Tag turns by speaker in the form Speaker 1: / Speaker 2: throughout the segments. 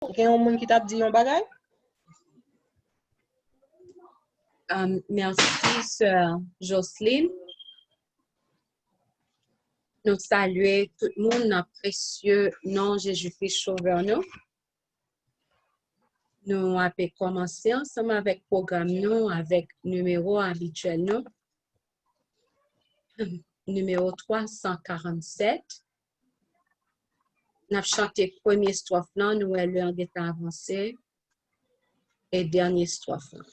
Speaker 1: Gen yon moun ki tap di yon bagay?
Speaker 2: Merci, Sœur Jocelyne. Nous saluons tout le monde dans le précieux nom Jésus-Christ Sauveur nous. Nous avons commencé ensemble avec le programme nous, avec le numéro habituel nous. Numéro 347. Nous avons chanté la première strophe là, nous avons l'heure d'être avancé. Et dernière strophe là.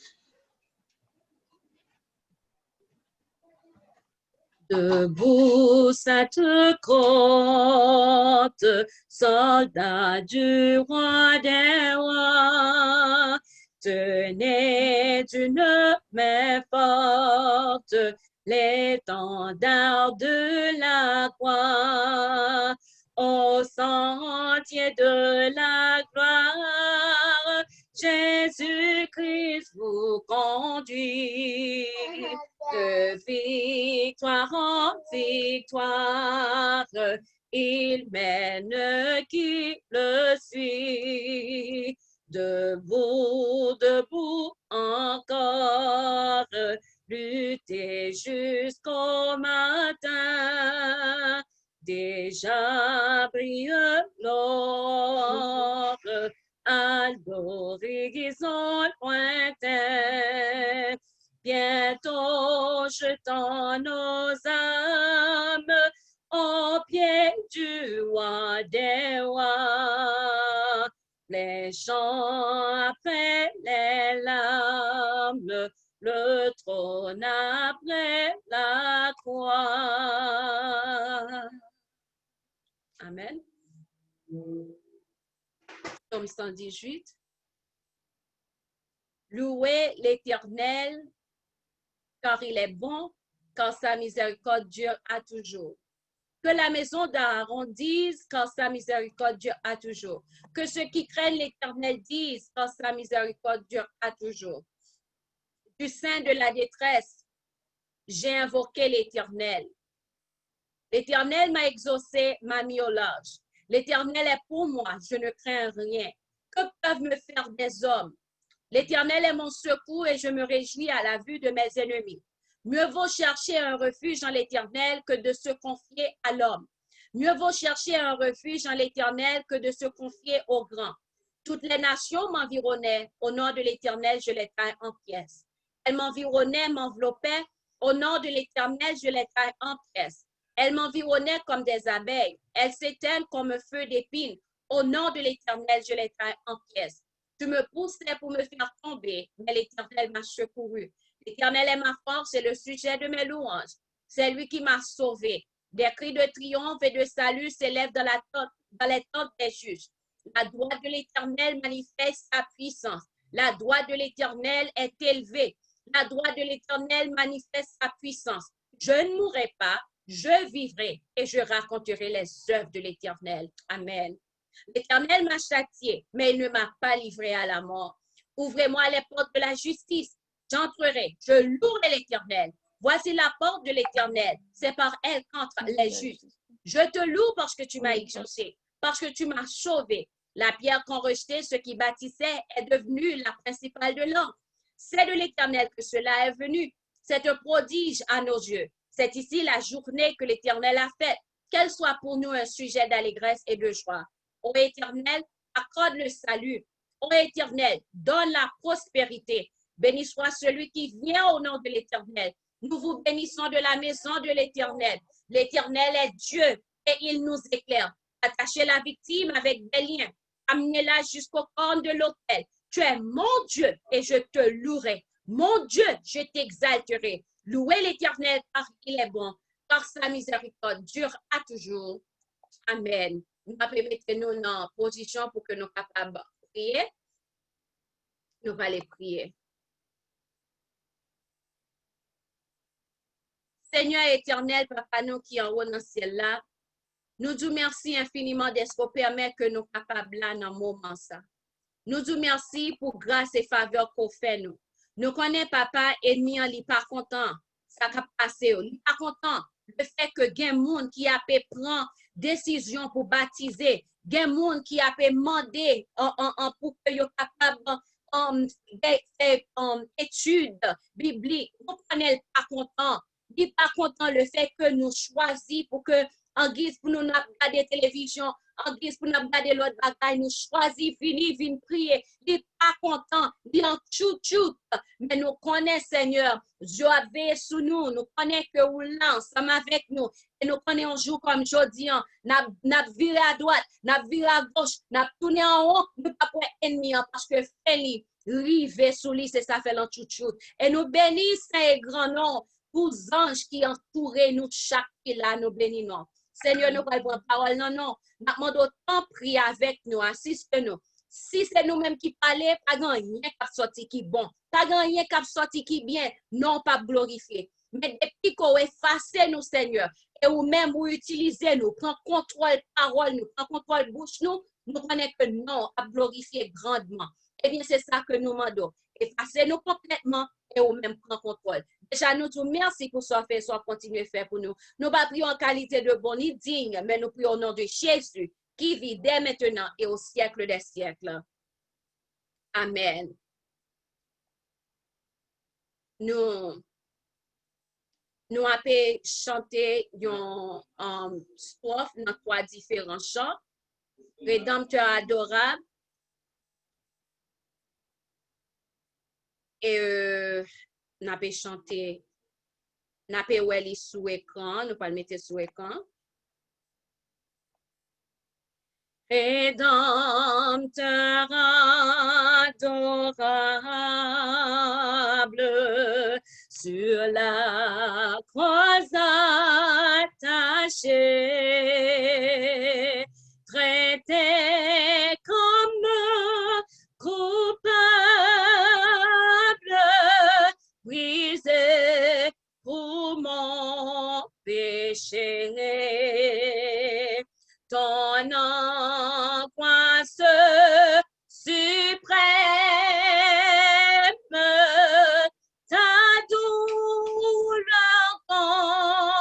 Speaker 2: Debout cette côte, soldats du roi des rois, tenez d'une main forte l'étendard de la croix, au sentier de la gloire, Jésus-Christ vous conduit. De victoire en victoire, il mène qui le suit. Debout, debout encore, lutter jusqu'au matin. Déjà brille l'aurore à l'horizon lointain. Bientôt jetant nos âmes aux pieds du roi des rois. Les chants après les larmes, le trône après la croix. Amen. Psaume 118. Louez l'Éternel, car il est bon, car sa miséricorde dure à toujours. Que la maison d'Aaron dise, car sa miséricorde dure à toujours. Que ceux qui craignent l'Éternel disent, car sa miséricorde dure à toujours. Du sein de la détresse, j'ai invoqué l'Éternel. L'Éternel m'a exaucé, m'a mis au large. L'Éternel est pour moi, je ne crains rien. Que peuvent me faire des hommes? L'Éternel est mon secours et je me réjouis à la vue de mes ennemis. Mieux vaut chercher un refuge en l'Éternel que de se confier à l'homme. Mieux vaut chercher un refuge en l'Éternel que de se confier aux grands. Toutes les nations m'environnaient. Au nom de l'Éternel, je les taille en pièces. Elles m'environnaient, m'enveloppaient. Au nom de l'Éternel, je les taille en pièces. Elles m'environnaient comme des abeilles. Elles s'éteignent comme un feu d'épines. Au nom de l'Éternel, je les taille en pièces. Tu me poussais pour me faire tomber, mais l'Éternel m'a secouru. L'Éternel est ma force et le sujet de mes louanges. C'est lui qui m'a sauvé. Des cris de triomphe et de salut s'élèvent dans les tentes des juges. La droite de l'Éternel manifeste sa puissance. La droite de l'Éternel est élevée. La droite de l'Éternel manifeste sa puissance. Je ne mourrai pas, je vivrai et je raconterai les œuvres de l'Éternel. Amen. L'Éternel m'a châtié, mais il ne m'a pas livré à la mort. Ouvrez-moi les portes de la justice. J'entrerai, je louerai l'Éternel. Voici la porte de l'Éternel. C'est par elle qu'entrent les justes. Je te loue parce que tu m'as exaucé, parce que tu m'as sauvé. La pierre qu'ont rejetée ceux qui bâtissaient est devenue la principale de l'homme. C'est de l'Éternel que cela est venu. C'est un prodige à nos yeux. C'est ici la journée que l'Éternel a faite. Qu'elle soit pour nous un sujet d'allégresse et de joie. Ô Éternel, accorde le salut. Ô Éternel, donne la prospérité. Béni soit celui qui vient au nom de l'Éternel. Nous vous bénissons de la maison de l'Éternel. L'Éternel est Dieu et il nous éclaire. Attachez la victime avec des liens. Amenez-la jusqu'au corne de l'autel. Tu es mon Dieu et je te louerai. Mon Dieu, je t'exalterai. Louez l'Éternel car il est bon, car sa miséricorde dure à toujours. Amen. Nous allons mettre nous en position pour que nous soyons capables de prier. Nous allons aller prier. Seigneur éternel, Papa, nous qui en haut dans le ciel là, nous disons merci infiniment d'être permis que nous soyons capables là dans ce moment ça. Nous disons merci pour grâce et faveur qu'on fait nous. Nous connaissons Papa, ennemi, il n'est pas content. Ça va passer, il n'est pas content. Le fait que il y a des gens qui prennent décision pour baptiser, Gen moun qui a demandé pour que yo capable études bibliques. Nous prenons pas content. Il pas content le fait que nous choisissons pour que en guise pour nous regarder télévision, en guise pour nous regarder l'autre bagaille, nous choisissons venir prier. Il n'est pas content, il en chou-chou. Mais nous connaissons, Seigneur, Dieu a veillé sur nous, nous connaissons que vous là, ensemble avec nous. Et nous connaissons un jour comme aujourd'hui, n'a viré à droite, n'a viré à gauche, n'a tourné en haut, nous pas pour ennemi, parce que Feli, rive sous lui, c'est ça fait l'enchouchou. Et nous bénissons et grand nom pour les anges qui entourent nous chaque là, nous bénissons. Seigneur, nous pas prendre parole, non, non. Nous demandons autant prier avec nous, assiste-nous. Si c'est nous-mêmes qui parlons, pas rien qui sorti qui bon, pas rien qui sorti qui bien, non pas glorifié. Mais depuis qu'on efface nous, Seigneur, et ou même vous utilisez nous, prend contrôle parole nous, prend contrôle bouche nous, nous connaissons que non, à glorifier grandement. Eh bien, c'est ça que nous demandons. Effacez-nous complètement et ou même prend contrôle. Déjà, nous tout merci pour ce fait, soit continuer à faire pour nous. Nous pas prions en qualité de bon ni digne, mais nous prions au nom de Jésus, qui vit dès maintenant et au siècle des siècles. Amen. Nous avons chanté une strophe dans 3 différents chants. Rédempteur adorable. Et nous avons chanté, nous avons oué sous écran, nous pas le mettre sous écran. Rédempteur adorable, sur la croix attachée, traité comme coupable, brisé pour mon péché. Ton angoisse suprême, ta douleur en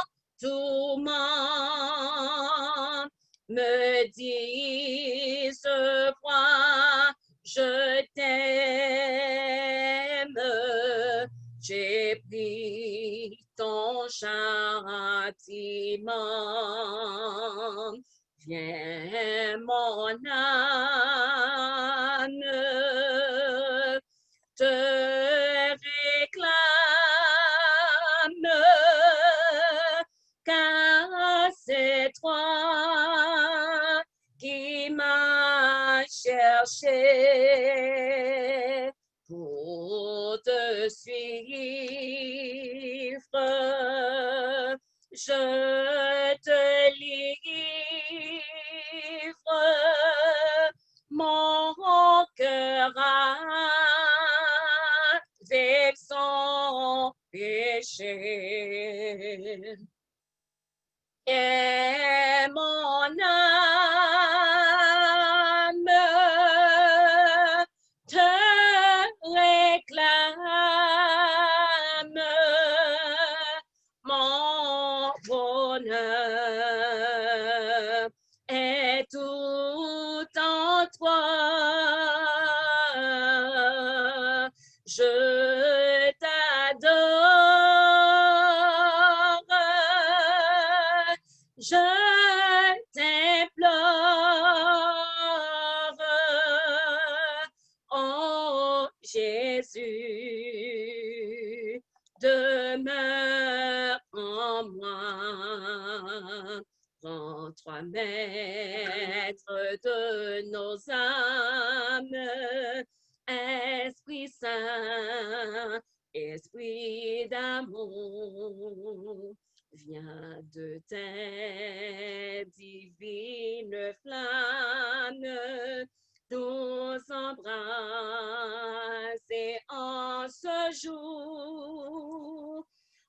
Speaker 2: tourment me dit ce fois, je t'aime, j'ai pris ton châtiment. Viens, mon âme, te réclame, car c'est toi qui m'as cherché pour te suivre. Je te livre mon cœur avec son péché. Et mon âme te réclame, mon bonheur est tout en toi. Je t'adore, je t'implore, oh Jésus, demeure en moi. Rends-toi maître de nos âmes, Esprit Saint, Esprit d'amour, viens de tes divines flammes, nous embrasser en ce jour.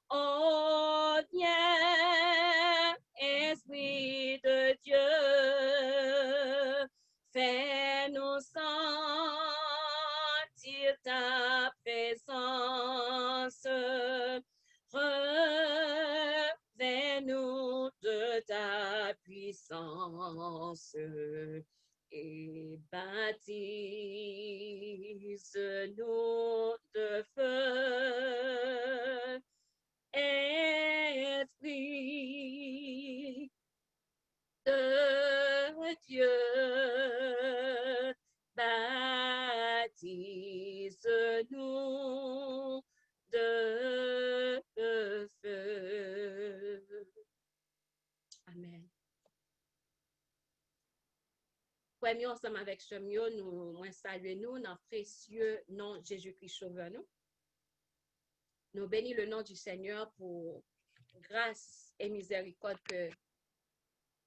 Speaker 2: Oh, viens, Esprit de Dieu, fais-nous sentir ta présence. Revêt-nous de ta puissance. puissance et baptise-nous de feu, Esprit de Dieu, baptise-nous de feu. Amen. Premier ensemble avec Chemio, nous saluons dans le précieux nom de Jésus-Christ Sauveur nous. Nous bénissons le nom du Seigneur pour grâce et miséricorde que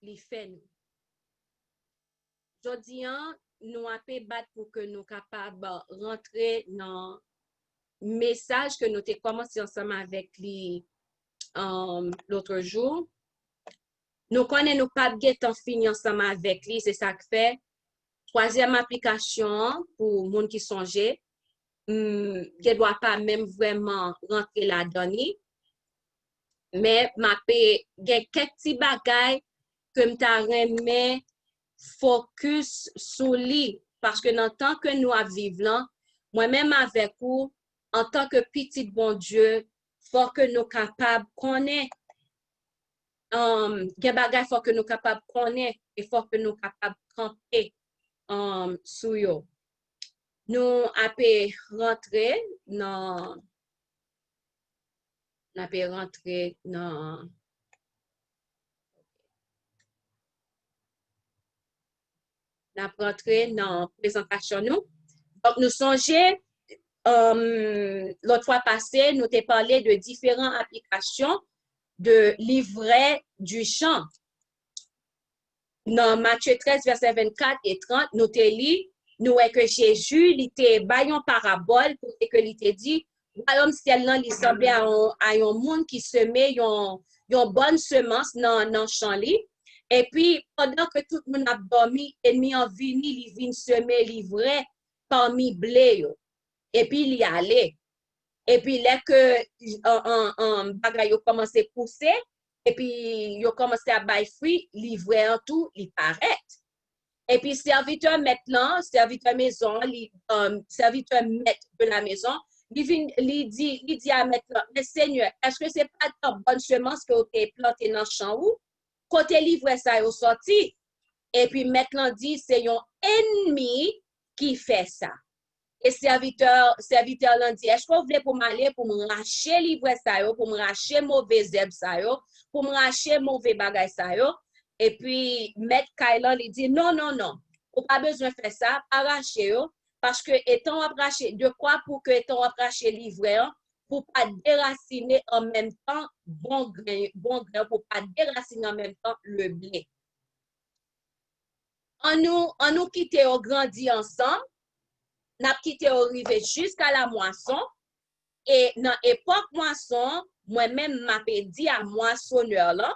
Speaker 2: il fait nous. Aujourd'hui, nous avons battre pour que nous capables de rentrer dans le message que nous avons commencé ensemble avec lui l'autre jour. Nous connaissons nous pas de temps fini ensemble avec lui, c'est ça que fait. Troisième application pour les gens qui songent, qui ne doit pas même vraiment rentrer là-dedans. Mais il y a quelques petits bagages que je remets focus sur lui. Parce que dans le temps que nous vivons là, moi-même avec vous, en tant que petit bon Dieu, il faut que nous capables de connaître. Il y a des bagages faut que nous capables de connaître et il faut que nous capables de camper sur eux. Nous avons rentré dans la présentation. Donc, nous songeons, l'autre fois passée, nous t'ai parlé de différentes applications de livret du chant. Dans Matthieu 13, verset 24 et 30, nous t'ai lu, nous voyons que Jésus, il était baillon parabole pour que il était dit, royaume ciel là, il semblait à un monde qui semait une bonne semence dans le champ li. Et puis, pendant que tout le monde a dormi, ennemi en vini, il vient semer livret parmi blé. Et puis, il y allait. Et puis, là que un bagay a commencé à pousser, et puis, il a commencé à bailler fruit, livret en tout, il paraît. Et puis, serviteur maintenant, serviteur maison, serviteur maître de la maison, il dit à maître, mais Seigneur, est-ce que c'est pas ta bonne semence que vous avez plantée dans le champ ou? Côté livret, ça est sorti. Et puis, maintenant, dit, c'est un ennemi qui fait ça. Et serviteur l'en dit, est-ce que vous voulez pour m'aller pour me racheter livret ça yo, pour me racheter mauvais zeb ça yo, pour me racheter mauvais bagay ça yo? Et puis, maître Kailan, il dit, non, vous pas besoin de faire ça, arracher yo, parce que étant arraché, de quoi pour que étant arraché livret, pour pas déraciner en même temps bon grain, pour pas déraciner en même temps le blé. En nous quitter, on grandit ensemble, n'a quitté arrivé jusqu'à la moisson et dans l'époque moisson moi-même m'a dit à moissonneur là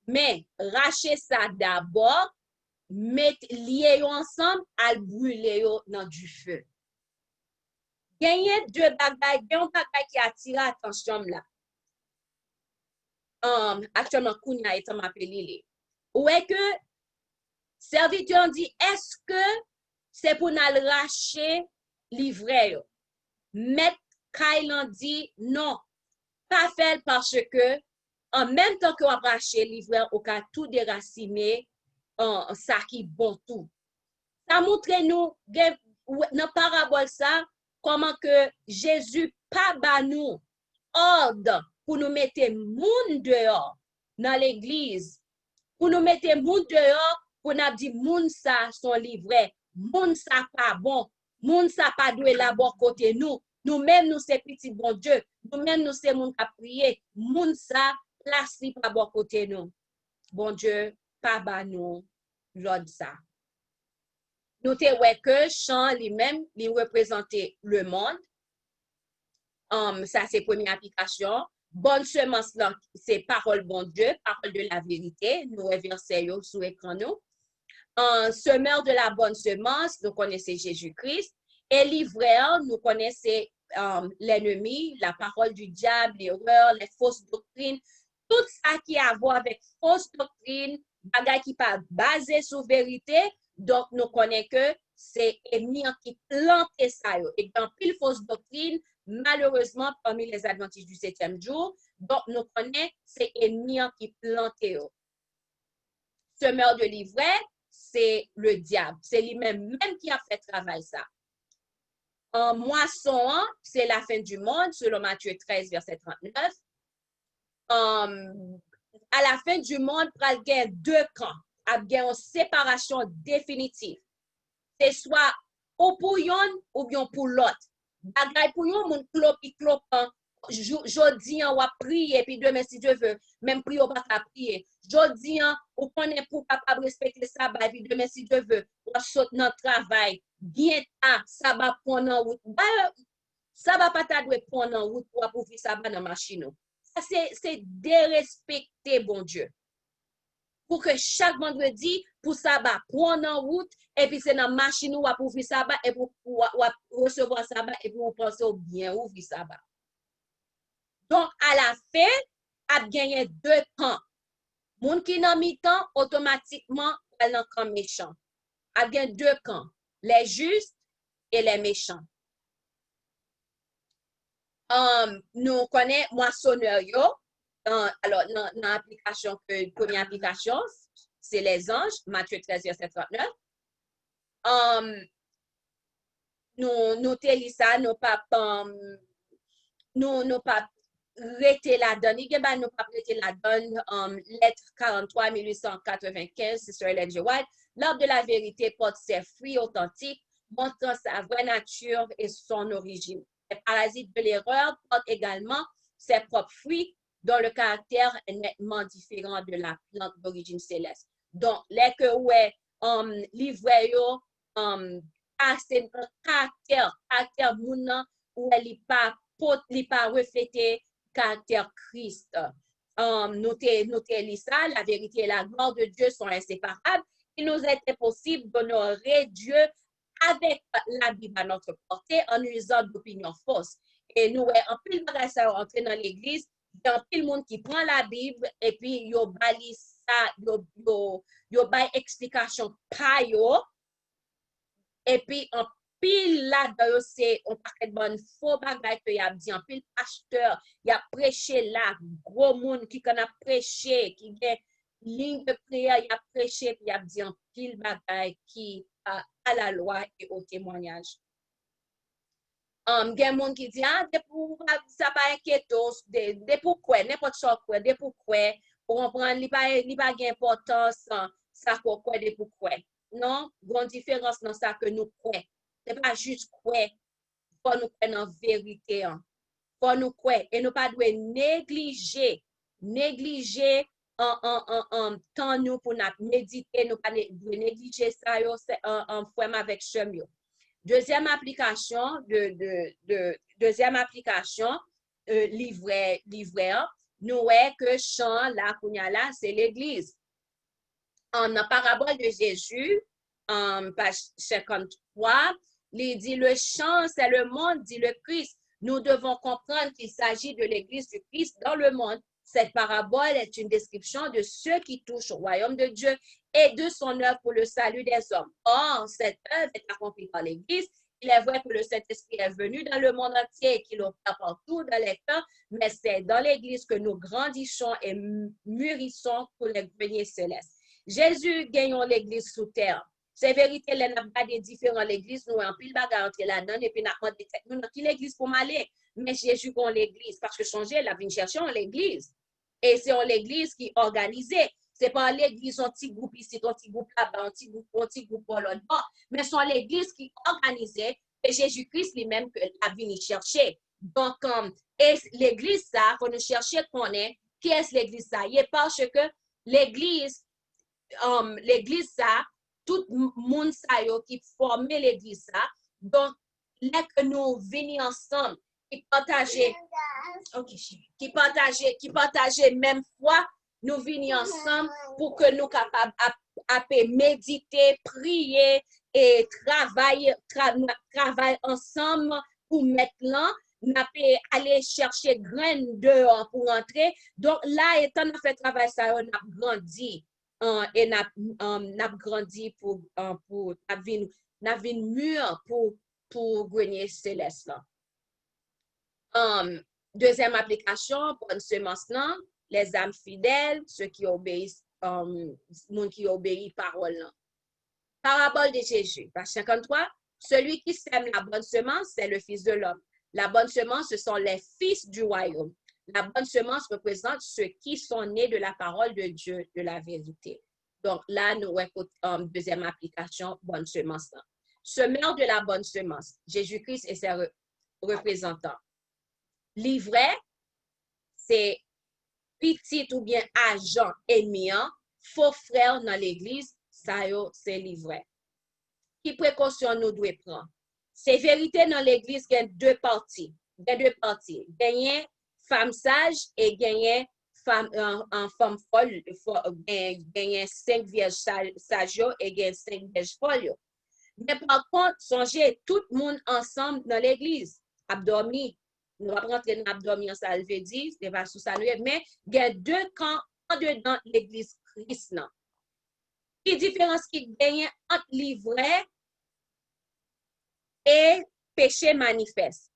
Speaker 2: mais racher ça d'abord mettre lié ensemble à brûler dans du feu. Gagner deux bagages, un bagage qui attire attention là. Actuellement Kounia est m'appelé ou est que serviteur dit est-ce que c'est pour nous racher livret. Maître Kailan dit non, pas faire parce que en même temps que on racher livret, on a tout déraciner ça qui bon tout. Ça montre nous dans parabole ça comment que Jésus pas ba nous ordre pour nous mettre monde dehors dans l'église, pour nous mettre monde dehors pour nous dire monde ça son livret. Moun sa pas bon, moun sa pas doué la bon côté nous. Nous-mêmes nous c'est petit bon Dieu. Nous-mêmes nous c'est moun qui prier. Moun sa place li pas bon côté nous. Bon Dieu, pas ba nous l'ordre ça. Nous te ouais que chant lui-même, il représentait le monde. Ça c'est première application. Bonne semence là, c'est parole bon Dieu, parole de la vérité. Nous verset yo sous écran nous. Semeur de la bonne semence, nous connaissons Jésus-Christ. Et livreur, nous connaissons l'ennemi, la parole du diable, l'erreur, les fausses doctrines. Tout ça qui a à voir avec fausses doctrines, bagay qui pas basé sur vérité, donc nous connaissons que c'est ennemi qui plante ça. Et dans pile fausse doctrine, malheureusement, parmi les adventistes du 7e jour, donc nous connaissons c'est ennemi qui plante. Semeur de l'ivraie, c'est le diable. C'est lui-même qui a fait travail ça. En moisson, c'est la fin du monde, selon Matthieu 13, verset 39. À la fin du monde, il y a deux camps. Il y a une séparation définitive. C'est soit ou pour yon ou bien pour l'autre. Bagay pour yon, mon clop, jodi on va prier, puis demain, si Dieu veut, même prier, on va pas prier. Jodi on connaît pour capable respecter ça, puis demain, si Dieu veut, on saute notre travail. Bien, ça va prendre en route. Ça va pas t'adouer prendre en route pour approuvir ça dans la machine. Ça, c'est dérespecter, bon Dieu. Pour que chaque vendredi, pour ça va prendre en route, et puis c'est dans la machine où on va ouvrir ça, et pour recevoir ça, et pour penser au bien ouvrir ça. Donc, à la fin, il y a deux camps. Moun qui dans mi-temps, automatiquement, elle est en camp méchant. Il y a deux camps, les justes et les méchants. Nous connaissons moissonneur. Alors, dans l'application, première application, c'est les anges, Matthieu 13, verset 39. Nous télis ça, nous pas rester là-dedans. Nous pas rester là-dedans. Lettre 43, 1895, c'est sur Ellen White. L'arbre de la vérité porte ses fruits authentiques, montrant sa vraie nature et son origine. Les parasites de l'erreur portent également ses propres fruits, dont le caractère est nettement différent de la plante d'origine céleste. Donc, les que ouais, livre c'est un caractère mounant où elle n'est pas reflété caractère Christ. Notez ça, la vérité et la gloire de Dieu sont inséparables. Il nous était possible d'honorer Dieu avec la Bible à notre portée en usant d'opinions fausses. Et nous, en plus de ça, entrer dans l'église, il y a pile monde qui prend la Bible et puis yo bali ça, yo bay explication pa yo. Et puis en pile là c'est on paquet bon faux bagay que y a dit en pile pasteur, y a prêché là, gros monde qui a prêché, qui a ligne de prière, y a prêché puis y a dit en pile bagay qui à la loi et au témoignage. Gen moun qui dit de pour ça pas inquiétos de pourquoi n'importe quoi de pourquoi pour comprendre li pas gain importance ça quoi de pourquoi non grande différence dans ça que nous croit c'est pas juste quoi faut nous croire dans vérité faut nous croire et nous pas doit négliger en temps nous pour méditer nous pas négliger ça yo c'est en forme avec chemin. Deuxième application, deuxième application, livret, nous voyons que chant, là, c'est l'église. En la parabole de Jésus, en page 53, il dit le chant, c'est le monde, dit le Christ. Nous devons comprendre qu'il s'agit de l'église du Christ dans le monde. Cette parabole est une description de ceux qui touchent au royaume de Dieu et de son œuvre pour le salut des hommes. Or, cette œuvre est accomplie par l'Église. Il est vrai que le Saint-Esprit est venu dans le monde entier et qu'il opère partout dans les temps, mais c'est dans l'Église que nous grandissons et mûrissons pour les greniers célestes. Jésus gagne l'Église sous terre. C'est vérité, il n'y a pas de différents l'église, nous en pile bagarre entre là-dedans et puis nous avons qui l'église pour m'aller. Mais Jésus gagne l'Église parce que changer, la vie chercher en l'Église. Et c'est en l'Église qui est organisée. C'est pas l'Église, un petit groupe ici, un petit groupe là-bas, un petit groupe pour l'autre bord. Mais c'est l'Église qui est organisée et Jésus-Christ lui-même que la vie chercher. Donc, et l'Église, ça, il faut nous chercher qu'on est. Qui est l'Église, ça? Il est parce que l'Église, ça, tout le monde qui forme l'Église, ça. Donc, là que nous venons ensemble, qui partager même foi, nous venons ensemble pour que nous capables de méditer, prier et travailler ensemble pour mettre là, nous aller chercher graines dehors pour entrer. Donc là, étant fait travail ça, on a grandi. et n'a grandi pour n'a vin mûr pour grenier céleste là. Deuxième application, bonne semence là, les âmes fidèles, ceux qui obéissent, monde qui obéit parole là. Parabole de Jésus, verset 53, celui qui sème la bonne semence, c'est le Fils de l'homme. La bonne semence, ce sont les fils du royaume. La bonne semence représente ceux qui sont nés de la parole de Dieu, de la vérité. Donc là, nous écoutons deuxième application, bonne semence. Semeur de la bonne semence, Jésus-Christ et ses représentants. Livret, c'est petit ou bien agent ennemi, faux frère dans l'église, ça c'est livret. Qui précaution nous devons prendre? C'est vérité dans l'église, il y a deux parties. Gagner femme sage et gagner femme folle, gagner 5 vierges sages et gagner 5 vierges folles. Mais par contre, songez tout le monde ensemble dans l'église, abdormi. Nous allons rentrer dans l'abdomen, ça veut dire, c'est pas sous ça, mais il y a deux camps en dedans l'église Christ. Quelle différence qui gagne entre livret et péché manifeste?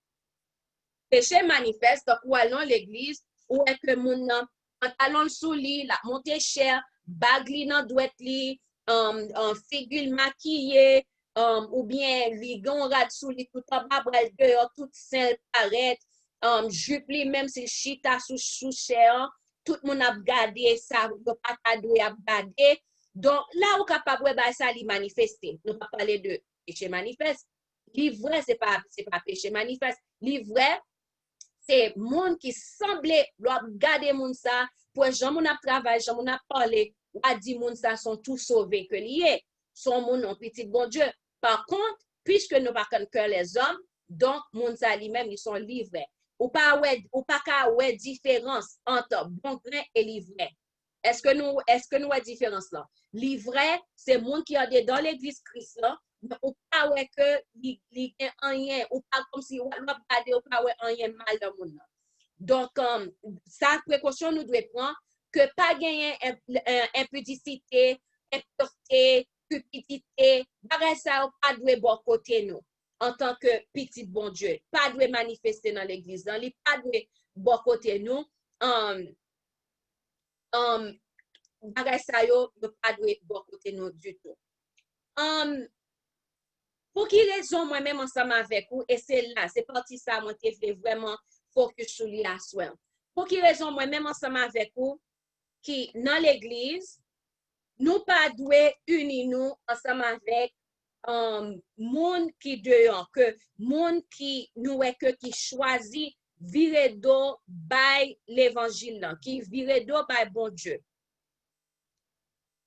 Speaker 2: Péché manifeste, donc, où allons l'église, où est que mon pantalon sous lit, la montée chère, bagli dans douette li, figure maquillée, ou bien ligon rad sous lit, tout en bas, bras dehors, tout seul paraît, jupe li, même si chita sous cher, tout le monde a gardé ça, le patadoué a gardé. Donc, là, où capable de ça, li manifester. Nous pas parler de péché manifeste. Livret, c'est pas péché manifeste. Livret, c'est monde qui semblait garder moun ça pour gens moun a travail, gens moun a parlé, ou a dit moun ça sont tous sauvés que lié, sont moun en petit bon Dieu. Par contre, puisque nous pas que les hommes, donc moun ça lui-même ils sont livrés. Ou pas ouais différence entre bon grain et livret. Est-ce que nous avons différence là? Livret, c'est monde qui a dans l'église Christ là, mais ou pas ouais que il y a rien, ou pas comme si on va regarder ou pas ouais rien mal dans monde. Donc ça précaution nous devons prendre que pas gagner impudicité, impureté, cupidité, bagay ça pas doit bon côté nous en tant que petit bon Dieu, pas doit manifester dans l'église, dans les pas doit bon côté nous bagay sa yo pas doit bon côté nous du tout. Pour qui raison moi-même ensemble avec vous, et c'est là, c'est parti ça, moi je voulais vraiment focus sur lui à soi. Pour qui raison moi-même ensemble avec vous, qui dans l'église, nous pas doué unir nous ensemble avec monde qui dehors, que monde qui nous est que qui choisit virer d'eau by l'évangile, qui virer d'eau by bon Dieu.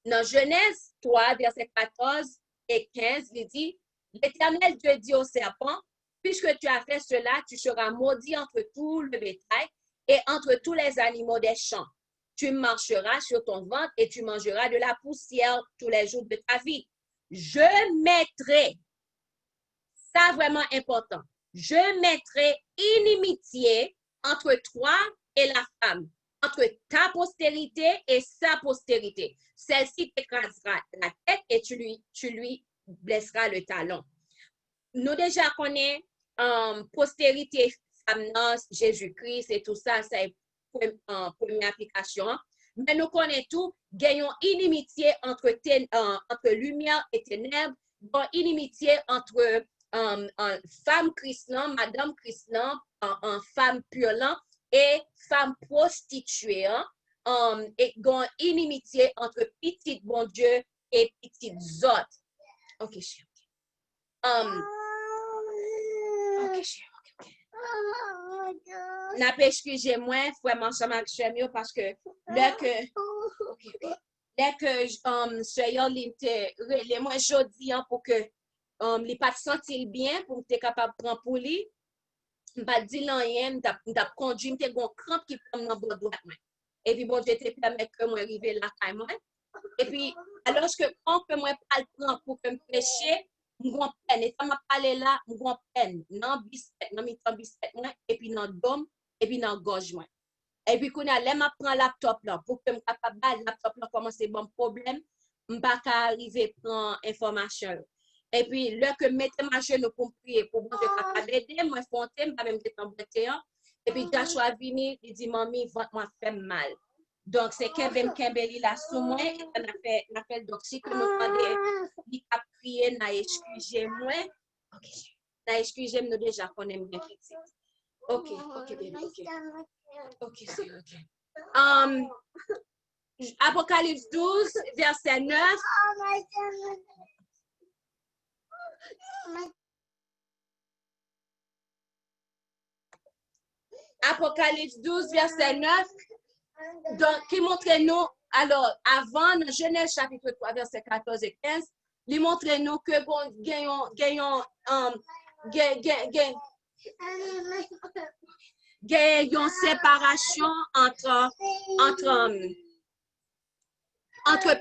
Speaker 2: Dans Genèse 3, verset 14 et 15, il dit, l'Éternel Dieu dit au serpent, puisque tu as fait cela, tu seras maudit entre tout le bétail et entre tous les animaux des champs. Tu marcheras sur ton ventre et tu mangeras de la poussière tous les jours de ta vie. Je mettrai, ça vraiment important, je mettrai inimitié entre toi et la femme, entre ta postérité et sa postérité. Celle-ci t'écrasera la tête et tu lui blesseras le talon. Nous déjà connaissons postérité, femme, Jésus-Christ et tout ça, c'est première application. Mais nous connaissons tout, gagnons inimitié entre lumière et ténèbres, inimitié entre femme chrétienne, madame chrétienne, femme pure et femme prostituée, et gon inimitié entre petit bon Dieu et petit autres. Ok, chérie. Ok, chérie. N'a pas excusez-moi, vraiment ça m'a mieux parce que là que soyons les moins jodi pour que les pas sentir bien pour être capable de prendre pour lui. Pas dire rien, t'a conduit t'es gon crampe qui prend dans bras droit. Et puis bon Dieu te permet que moi arriver là quand moi. Et puis alors que quand que moi pas le prendre pour que me pécher, m'gon peine et ça m'a parlé là, m'gon peine dans biscuit, dans mi biscuit moi et puis dans dôme et puis dans gorge moi. Et puis, quand je prends le laptop là, pour que je sois capable de laptop là, commence bon problème, je ne peux pas arriver à prendre information. Et puis, là que je mette ma genou pour prier, pour que je sois capable d'aider, moi, je fonte, je ne vais pas même être. Et puis, Joshua vini, il dit, mamie, ventre fait mal. Donc, c'est Kembeli là sous moi, et on a fait l'appel. Donc, si que nous demandons, il a prié, n'a excusé moi. Ok, n'a excusé, nous déjà connaissons bien petit. Ok, baby, ok. Ok, c'est ok. Apocalypse 12, verset 9. Apocalypse 12, verset 9. Donc, qui montre nous, alors, avant, dans Genèse chapitre 3, verset 14 et 15, il montre nous que bon, gagnons séparation entre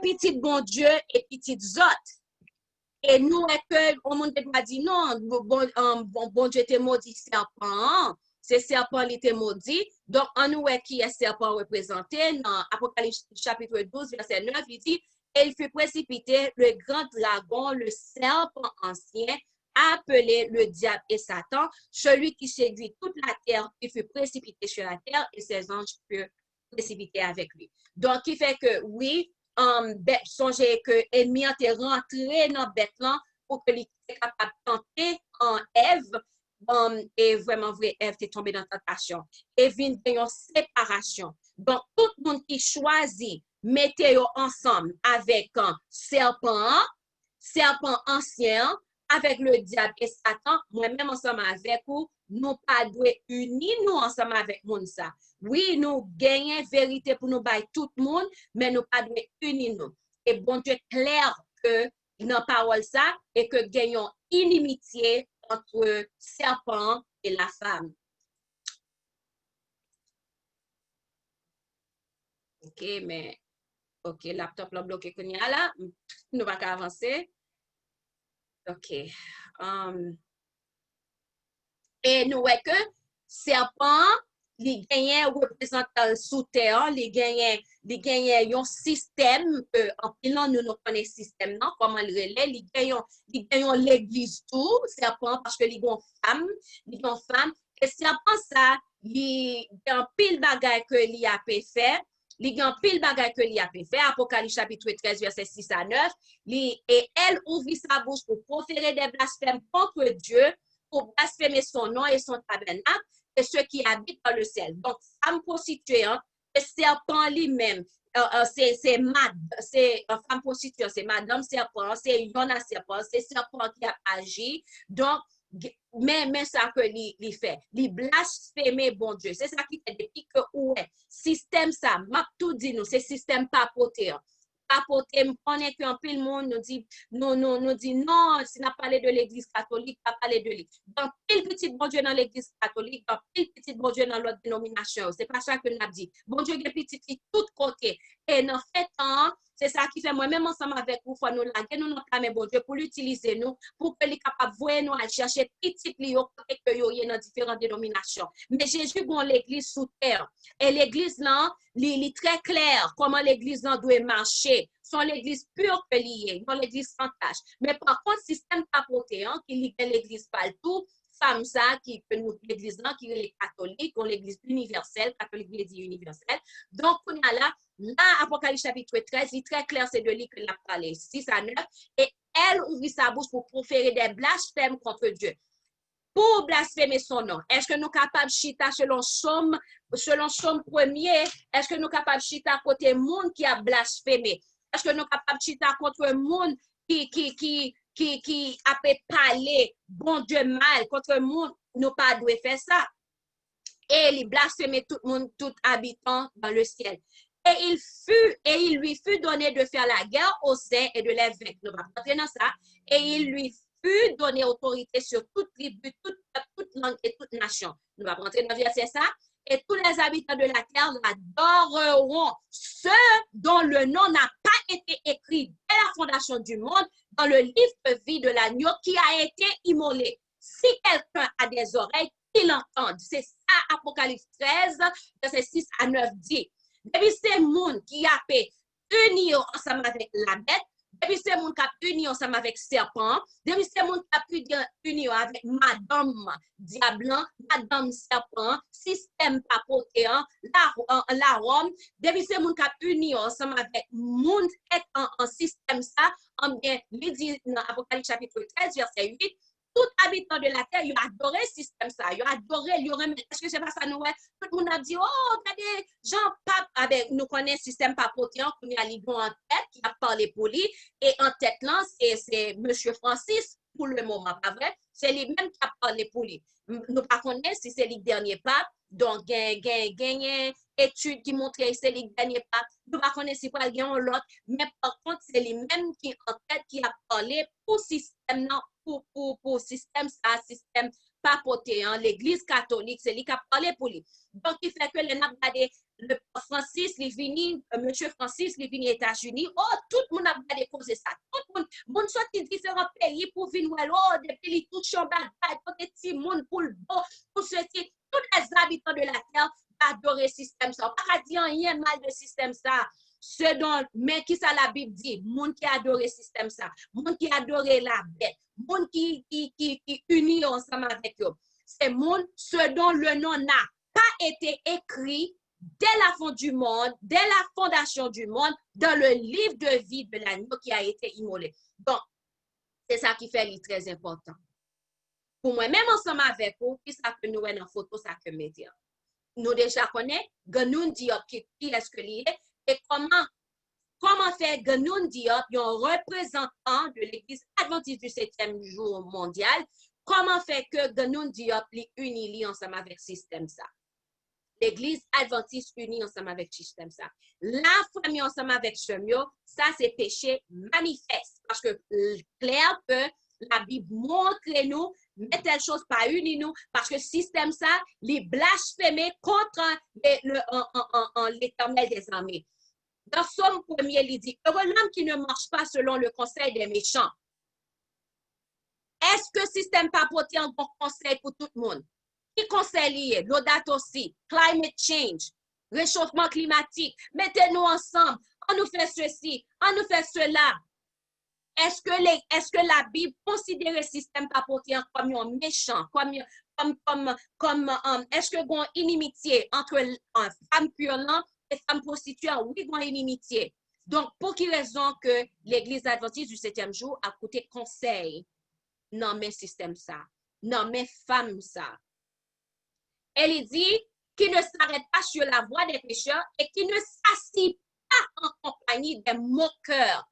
Speaker 2: petit bon Dieu et petit autres. Et nous, on m'a dit non, bon Dieu te maudit serpent. C'est serpent qui était maudit. Donc, on nous qui est serpent représenté dans Apocalypse chapitre 12, verset 9, il dit, et il fut précipité le grand dragon, le serpent ancien, appelé le diable et Satan, celui qui séduit toute la terre, qui fut précipité sur la terre, et ses anges furent précipités avec lui. Donc, il fait que, oui, songez que l'ennemi est rentré dans bête là pour que il soit capable de tenter en Ève. Et vraiment, vrai, Ève est tombée dans la tentation. Et vient une séparation. Donc, tout le monde qui choisit, mettez-vous ensemble avec un serpent ancien, avec le diable et Satan, moi-même ensemble avec vous, nous pas doit unir nous ensemble avec monde ça. Oui, nous gagnons vérité pour nous bailler tout le monde, mais nous pas doit unir nous. Et bon Dieu clair que dans la parole ça et que gagnons inimitié entre serpent et la femme. OK, mais OK, laptop là bloqué qu'on y a là, nous va avancer. OK. Et nous voyons que serpent, il gagne représentant sous terre, il gagne un système que en pilant nous connaissons système non comment il relève, il gagne l'église tout serpent parce que il gagne femme et serpent ça il gagne pile bagaille que il a fait. Il gagne pile bagaille que il a fait. Apocalypse chapitre 13 verset 6 à 9, et elle ouvrit sa bouche pour proférer des blasphèmes contre Dieu, pour blasphémer son nom et son tabernacle, et ceux qui habitent dans le ciel. Donc, femme prostituée, le serpent lui-même, c'est femme prostituée, c'est madame serpent, c'est Yona serpent, c'est serpent qui a agi. Donc, mais ça que lui fait, lui blasphémer bon Dieu. C'est ça qui fait depuis que ouais, système ça, m'a tout dit nous, c'est système papoté. Papoter, on est qu'un peu le monde nous dit non, si on a parlé de l'église catholique, on a parlé de l'église. Dans pile petit bon Dieu dans l'église catholique, dans pile petit bon Dieu dans l'autre dénomination. C'est pas ça que nous a dit. Bon Dieu est petit de tout côté. Et dans fait temps, c'est ça qui fait moi-même ensemble avec vous, faut nous laguer, nous clamer bon Dieu pour l'utiliser nous, pour que les capables voir nous à chercher petit lio côté que yo dans différentes dénominations. Mais Jésus bon l'église sous terre. Et l'église là, il est très clair comment l'église là doit marcher. Sont l'église pure que liée, non l'église sans tâche. Mais par contre, système papoté, qui lit l'église partout, femme ça, qui peut nous l'église là, qui est les catholiques, ou l'église universelle, catholique veut dire universelle. Donc, on a là, Apocalypse chapitre 13, il est très clair, c'est de lui que l'a parlé, 6 à 9, et elle ouvrit sa bouche pour proférer des blasphèmes contre Dieu. Pour blasphémer son nom. Est-ce que nous sommes capables de chita selon Somme 1er? Est-ce que nous sommes capables de chita côté monde qui a blasphémé? Est-ce que nous sommes capables de chita contre le monde qui a parlé bon Dieu mal contre le monde? Nous pas dû faire ça. Et il blasphémait tout le monde, tout habitant dans le ciel. Et il lui fut donné de faire la guerre aux saints et de les vaincre. Nous allons rentrer dans ça. Et il lui fut donné autorité sur toute tribu, toute langue et toute nation. Nous allons rentrer dans le verset ça. Et tous les habitants de la terre l'adoreront, ceux dont le nom n'a pas été écrit dès la fondation du monde dans le livre de vie de l'agneau qui a été immolé. Si quelqu'un a des oreilles, qu'il entende. C'est ça Apocalypse 13, verset 6 à 9 dit. Depuis c'est monde qui a fait uni ensemble avec la bête, depuis c'est monde qui a uni ensemble avec serpent, depuis c'est monde qui a uni avec madame diablan, madame serpent, système papotéan, la Rome, depuis c'est monde qui a uni ensemble avec monde est en système ça, en bien, il dit dans Apocalypse chapitre 13, verset 8, tout habitant de la terre, il a adoré le système ça, il a adoré, il aurait, est-ce que c'est pas ça, nous, tout le monde a dit, oh, regardez, Jean-Pape, avec, nous connaissons le système papotéen, qu'on a l'idée en tête, qui a parlé pour lui, et en tête là, c'est M. Francis, pour le moment, pas vrai, c'est lui-même qui a parlé pour lui. Nous pas connaissons si c'est le dernier pape, donc, gagné étude qui montre que c'est le dernier pape, nous pas connaissons si pas gagné l'autre, mais par contre, c'est lui-même qui en tête, qui a parlé pour système non, pour système ça, système papotéen, l'église catholique, c'est lui qui a parlé pour lui. Donc, il fait que le Francis, il vient, monsieur Francis, il vient aux États-Unis, oh, tout le monde a regardé poser ça. Tout le monde sorti différents pays pour venir, oh, depuis les tout chambres, pour des petits monde, pour le beau, pour ceci, tous les habitants de la terre adorent le système ça. On ne peut pas dire rien mal de système ça. Ce dont, mais qui ça la Bible dit? Monde qui adore le système ça, monde qui adore la bête, monde qui unit ensemble avec eux. C'est monde, ce dont le nom n'a pas été écrit dès la fin du monde, dès la fondation du monde, dans le livre de vie de l'agneau qui a été immolé. Donc, c'est ça qui fait très important. Pour moi, même ensemble avec vous, qui ça que nous avons dans photo, ça que média. Nous déjà connaissons, nous disons qui est-ce que l'il est, et comment faire Ganoun Diop, un représentant de l'Église adventiste du 7e jour mondial, comment faire que Ganoun Diop les unit ensemble avec le système ça? L'Église adventiste unie ensemble avec le système ça. La famille ensemble avec Chemio, ça c'est péché manifeste. Parce que clair que la Bible montre nous, mais telle chose pas unie nous, parce que le système ça, les blasphémés contre l'Éternel des armées. Dans Somme 1er, il dit, heureux l'homme qui ne marche pas selon le conseil des méchants. Est-ce que le système papoté a un bon conseil pour tout le monde? Qui conseille l'audato aussi, climate change, réchauffement climatique, mettez-nous ensemble, on nous fait ceci, on nous fait cela. Est-ce que la Bible considère le système papoté comme un méchant, est-ce que il y a une inimitié entre femmes violentes et femmes prostituées? Oui, il y a une inimitié. Donc, pour quelle raison que l'Église adventiste du 7e jour a coûté conseil dans mes systèmes ça, dans mes femmes ça? Elle dit qu'il ne s'arrête pas sur la voie des pécheurs et qu'il ne s'assied pas en compagnie des moqueurs.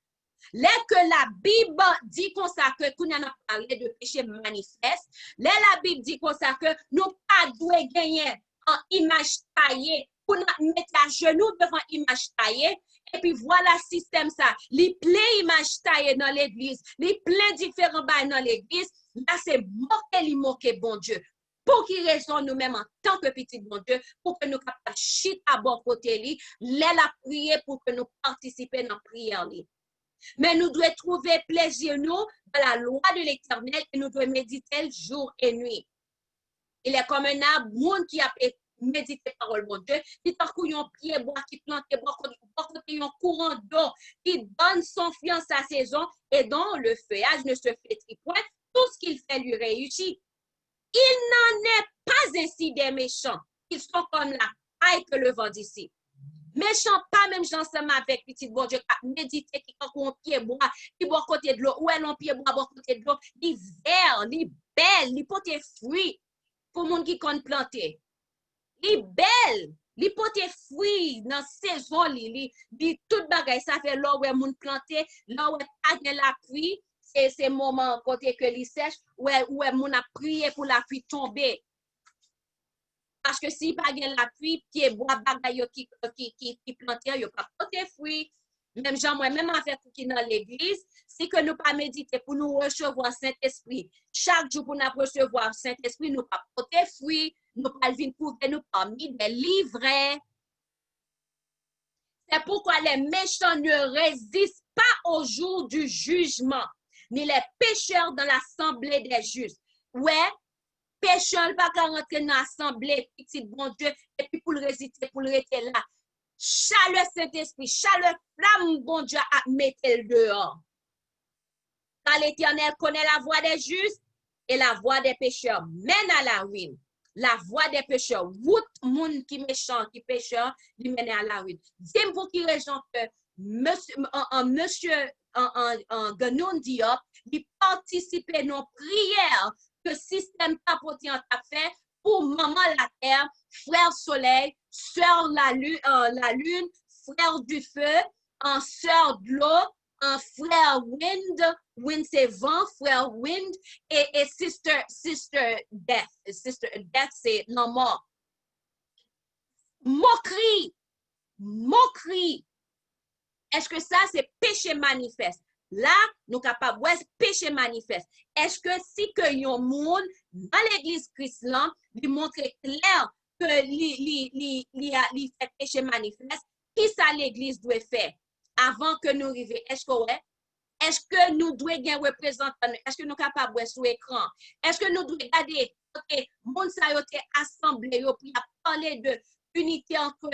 Speaker 2: Là que la Bible dit qu'on ça que nous avons parlé de péché manifeste, là la Bible dit qu'on ça que nous pas doué gagner en image taillée pour nous mettre à genoux devant image taillée. Et puis voilà le système ça. Les plein image taillée dans l'église, les plein différents bails dans l'église. Là c'est moquer bon Dieu. Pour qui raison nous-mêmes en tant que petit bon Dieu, pour que nous capables chit à bon côté li, la prier pour que nous participions dans la prière li. Mais nous devons trouver plaisir nous dans la loi de l'Éternel et nous devons méditer jour et nuit. Il est comme un arbre, monde qui a médité parole de Dieu, qui parcourt un pied bois, qui plante un courant d'eau, qui donne son fruit en sa saison et dont le feuillage ne se flétrit point, tout ce qu'il fait lui réussit. Il n'en est pas ainsi des méchants. Ils sont comme la paille que le vent d'ici. Méchants, pas même ensemble avec petit bon Dieu, méditer qui ont un pied bois, qui boit côté de l'eau, ou elle a un pied bois, boit côté de l'eau, les verts, les belles, les potes fruits, pour monde qui compte planter. Les belles, les potes fruits dans saison, les tout bagay, ça fait là où est monde planté, là où est la pluie. C'est moment côté que les sèche où mon a prié pour la pluie tomber. Parce que si pas la pluie, qui est bois bagay qui planté, yo pas porter fruit. Même gens moi même avec qui dans l'église, si que nous pas méditer pour nous recevoir Saint-Esprit. Chaque jour pour nous recevoir Saint-Esprit, nous pas porter fruit, nous pas venir prouver nous parmi des livrets. C'est pourquoi les méchants ne résistent pas au jour du jugement, ni les pécheurs dans l'assemblée des justes. Ouais, pécheur pas qu'à rentrer dans l'assemblée, petit bon Dieu, et puis pour le résister, pour le rester là. Chaleur Saint-Esprit, chaleur flamme, bon Dieu, à mettre le dehors. Car l'Éternel connaît la voie des justes et la voie des pécheurs mène à la ruine. La voie des pécheurs, route monde qui méchant, qui pécheur, lui mène à la ruine. Dis-moi pour qui raison que monsieur Ganoun Diop, il participe à nos prières que le système capotier a fait pour maman la terre, frère soleil, sœur la lune, frère du feu, sœur de l'eau, frère wind, wind c'est vent, frère wind, et sister death. Sister death c'est non mort. Moquerie. Est-ce que ça c'est péché manifeste? Là, nous sommes capables de péché manifeste. Est-ce que si que yon monde dans l'église Christ là, lui montre clair que li fait péché manifeste, qui ça l'église doit faire avant que nous arrivions? Est-ce que ouais? Est-ce que nous devons gagner représentant? Est-ce que nous sommes capables de sur écran? Est-ce que nous devons garder OK, monde ça yo té assemblé yo pour parler de unité entre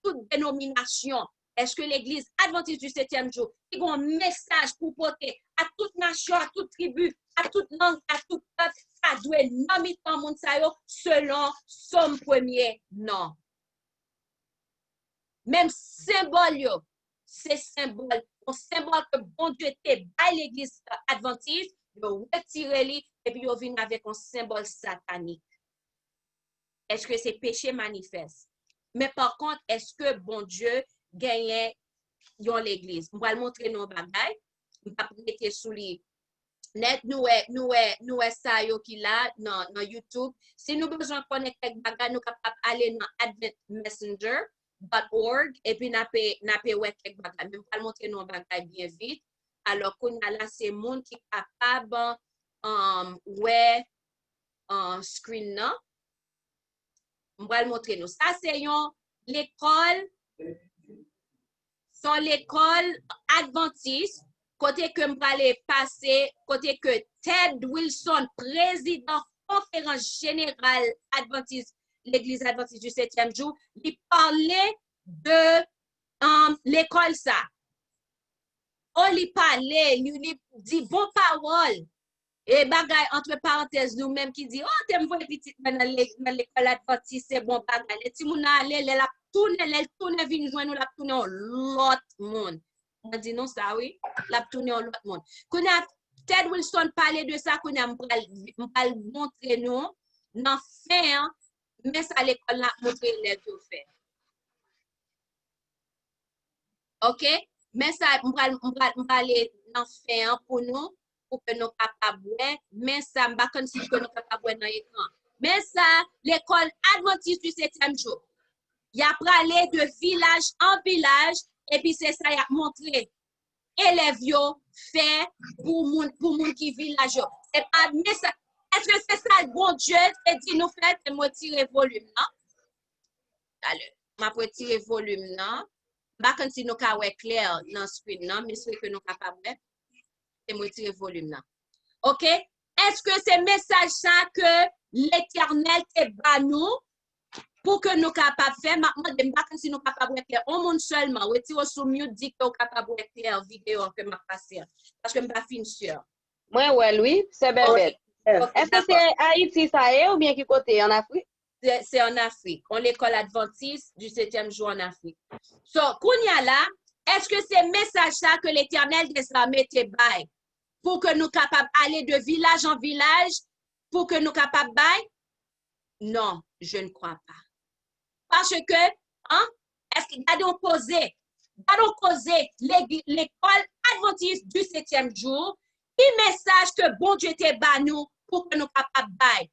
Speaker 2: toutes dénominations? Est-ce que l'Église adventiste du 7e jour, qui a un message pour porter à toute nation, à toute tribu, à toute langue, à tout peuple, ça doit nommer dans le monde selon son premier nom. Même symbole, c'est symbole, un symbole que bon Dieu était à l'Église adventiste, vous retirez et puis vous venez avec un symbole satanique. Est-ce que c'est péché manifeste? Mais par contre, est-ce que bon Dieu gagne dans l'église? On va le montrer nos bagailles. On va mettre sous les net nous ça yo qui là dans YouTube. Si nous besoin connecter avec bagaille, nous capable aller dans adventmessenger.org et puis n'a ouais quelques bagaille. On va le montrer nos bagaille bien vite. Alors qu'on a là c'est monde qui capable ouais screen là. On va le montrer nous. Ça c'est l'école son l'école adventiste, côté que m'allait passer, côté que Ted Wilson, président conférence générale adventiste, l'église adventiste du 7e jour, il parlait de l'école ça. On lui parlait, lui dit bon parole. Et bagay entre parenthèses nous-mêmes qui dit oh t'aimes voir petit dans l'école adventiste c'est bon bagay. Les petits moun aller la tourne vinn joindre nous la tourne l'autre monde. On dit non ça oui, la tourne l'autre monde. Qu'on a Ted Wilson parler de ça qu'on a m'pral montrer nous dans fin mais ça l'école là montrer les tout fait. OK? Mais ça m'pral aller dans fin pour nous pour que nous capables mais ça m'a comme si que nous capables dans l'écran. Mais ça l'école adventiste du 7e jour. Il a parlé de village en village et puis c'est ça il a montré élèves yo fait pour moun qui village. C'est pas mais ça est-ce que c'est ça le bon Dieu qui dit nous fait et moi tirer volume là. Allez, m'a pour tirer volume là. Pas comme si nous ca clair dans screen là mais c'est que nous capable et moi tirer volume là. OK? Est-ce que c'est message ça que l'Éternel te ba nous pour que nous capables faire maintenant de pas si nous capables faire un monde seulement retire sur mute dit que capable faire vidéo que m'a passer parce que m'pas fin sûr.
Speaker 3: Moi ouais oui, c'est bébé. Est-ce que c'est Haïti ça ou bien qui côté en Afrique?
Speaker 2: C'est en Afrique. On l'école adventiste du 7e jour en Afrique. So, kounya là, est-ce que c'est message ça que l'Éternel des armées te baille pour que nous capables aller de village en village pour que nous capables baille? Non, je ne crois pas. Parce que, est-ce que gardons causé l'école adventiste du 7e jour, qui message que bon Dieu te ba nous pour que nous capables baille?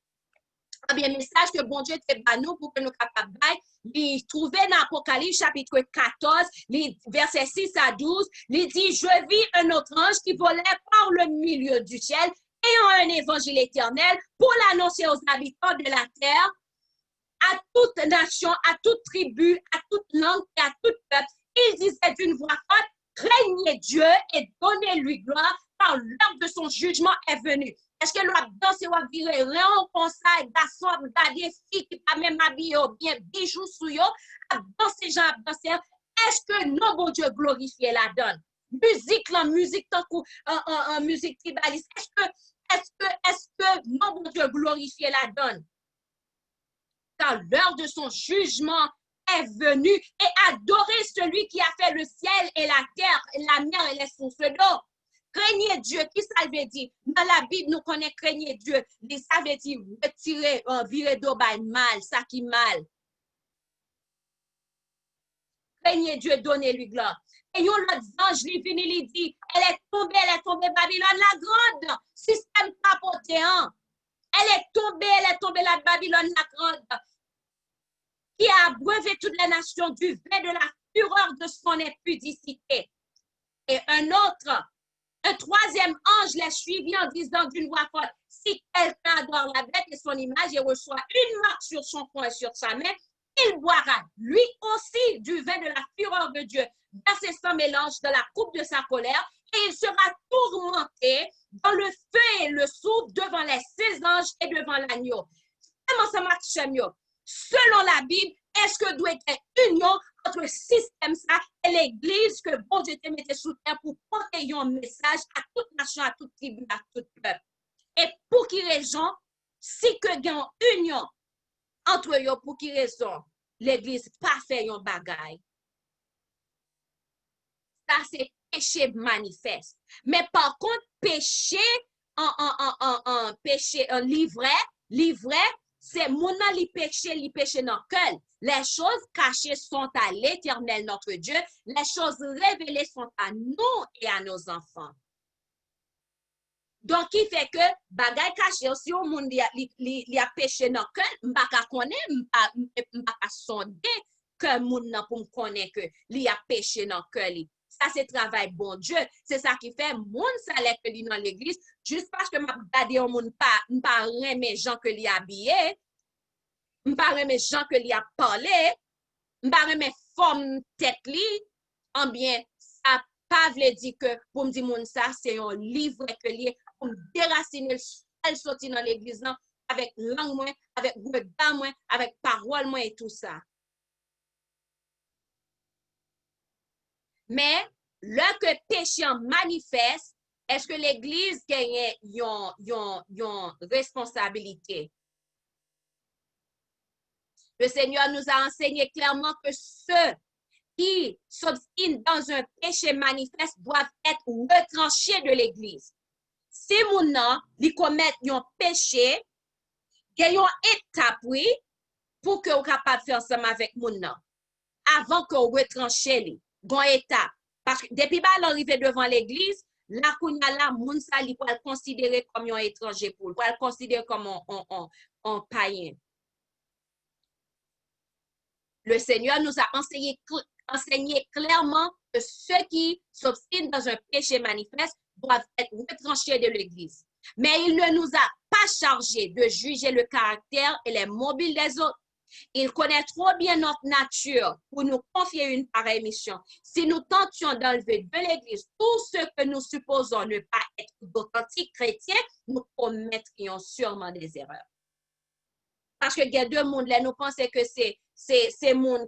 Speaker 2: Eh bien, message que bon Dieu te ba nous pour que nous capables baille, il trouvait dans Apocalypse chapitre 14, verset 6 à 12, il dit, je vis un autre ange qui volait par le milieu du ciel, ayant un évangile éternel pour l'annoncer aux habitants de la terre, à toute nation, à toute tribu, à toute langue et à tout peuple. Il disait d'une voix forte, craignez Dieu et donnez-lui gloire, car l'heure de son jugement est venue. Est-ce que l'on danse ou virer rien comme ça, garçon, regarder filles qui pas même habillées bien, bijoux sous yo, danser, gens danser. Est-ce que non, bon Dieu, glorifier la donne? Musique, la musique, tant que musique tribaliste. Est-ce que non, bon Dieu, glorifier la donne? Car l'heure de son jugement est venue et adorer celui qui a fait le ciel et la terre, la mer et les sources d'eau. Craignez Dieu, qui ça veut dire? Dans la Bible, nous connaissons craignez Dieu. Ça veut dire retirer, virer d'eau mal, ça qui mal. Craignez Dieu, donnez-lui gloire. Et l'autre ange, lui venu, lui dit, elle est tombée, Babylone la grande. Système capotéen. Elle est tombée, la Babylone la grande. Qui a abreuvé toutes les nations du vin de la fureur de son impudicité. Et un troisième ange l'a suivi en disant d'une voix forte, si quelqu'un adore la bête et son image et reçoit une marque sur son front et sur sa main, il boira lui aussi du vin de la fureur de Dieu, versé sans mélange dans la coupe de sa colère, et il sera tourmenté dans le feu et le souffle devant les 6 anges et devant l'agneau. Comment ça marche, mieux? Selon la Bible, est-ce que doit être une union entre le système ça et l'église que bon Dieu te mette sous terre pour porter un message à toute nation, à toute tribu, à tout peuple? Et pour qui raison, si que il y a une union entre eux, pour qui raison, l'église pas fait un bagay? Ça, c'est péché manifeste. Mais par contre, péché péché en livret, c'est mon li péché dans cœur. Les choses cachées sont à l'Éternel notre Dieu. Les choses révélées sont à nous et à nos enfants. Donc, qui fait que bagay caché aussi au monde li a péché dans cœur, m'pa connaître, m'pa sonder que moun nan pour me connaître que li a péché dans cœur li. Ça, c'est travail bon Dieu. C'est ça qui fait moun ça que li dans l'église. Juste parce que m'a gardé un moun pas remet gens que li habillé, m'pa remet gens que li a parlé, m'pa remet forme tête li, en bien, ça pas vle dire que pour me dire moun ça, c'est un livre que li pour me déraciner, elle sorti dans l'église avec langue moins, avec regard moins, avec parole moins et tout ça. Mais, là que péché manifeste, est-ce que l'Église gagne une responsabilité? Le Seigneur nous a enseigné clairement que ceux qui s'obstinent dans un péché manifeste doivent être retranchés de l'Église. Si moun nan li commettent un péché, il y a une étape, oui, pour que vous capable de faire ensemble avec moun nan. Avant que vous retranchiez li. Gon étape. Parce que depuis que l'arrivée devant l'église, la kounya la moun sa li pou considérer comme un étranger pour le considérer comme un païen. Le Seigneur nous a enseigné clairement que ceux qui s'obstinent dans un péché manifeste doivent être retranchés de l'église. Mais il ne nous a pas chargé de juger le caractère et les mobiles des autres. Il connaît trop bien notre nature pour nous confier une pareille mission. Si nous tentions d'enlever de l'Église tout ce que nous supposons ne pas être d'authentiques chrétiens, nous commettrions sûrement des erreurs. Parce que il y a deux mondes là, nous pensons que c'est monde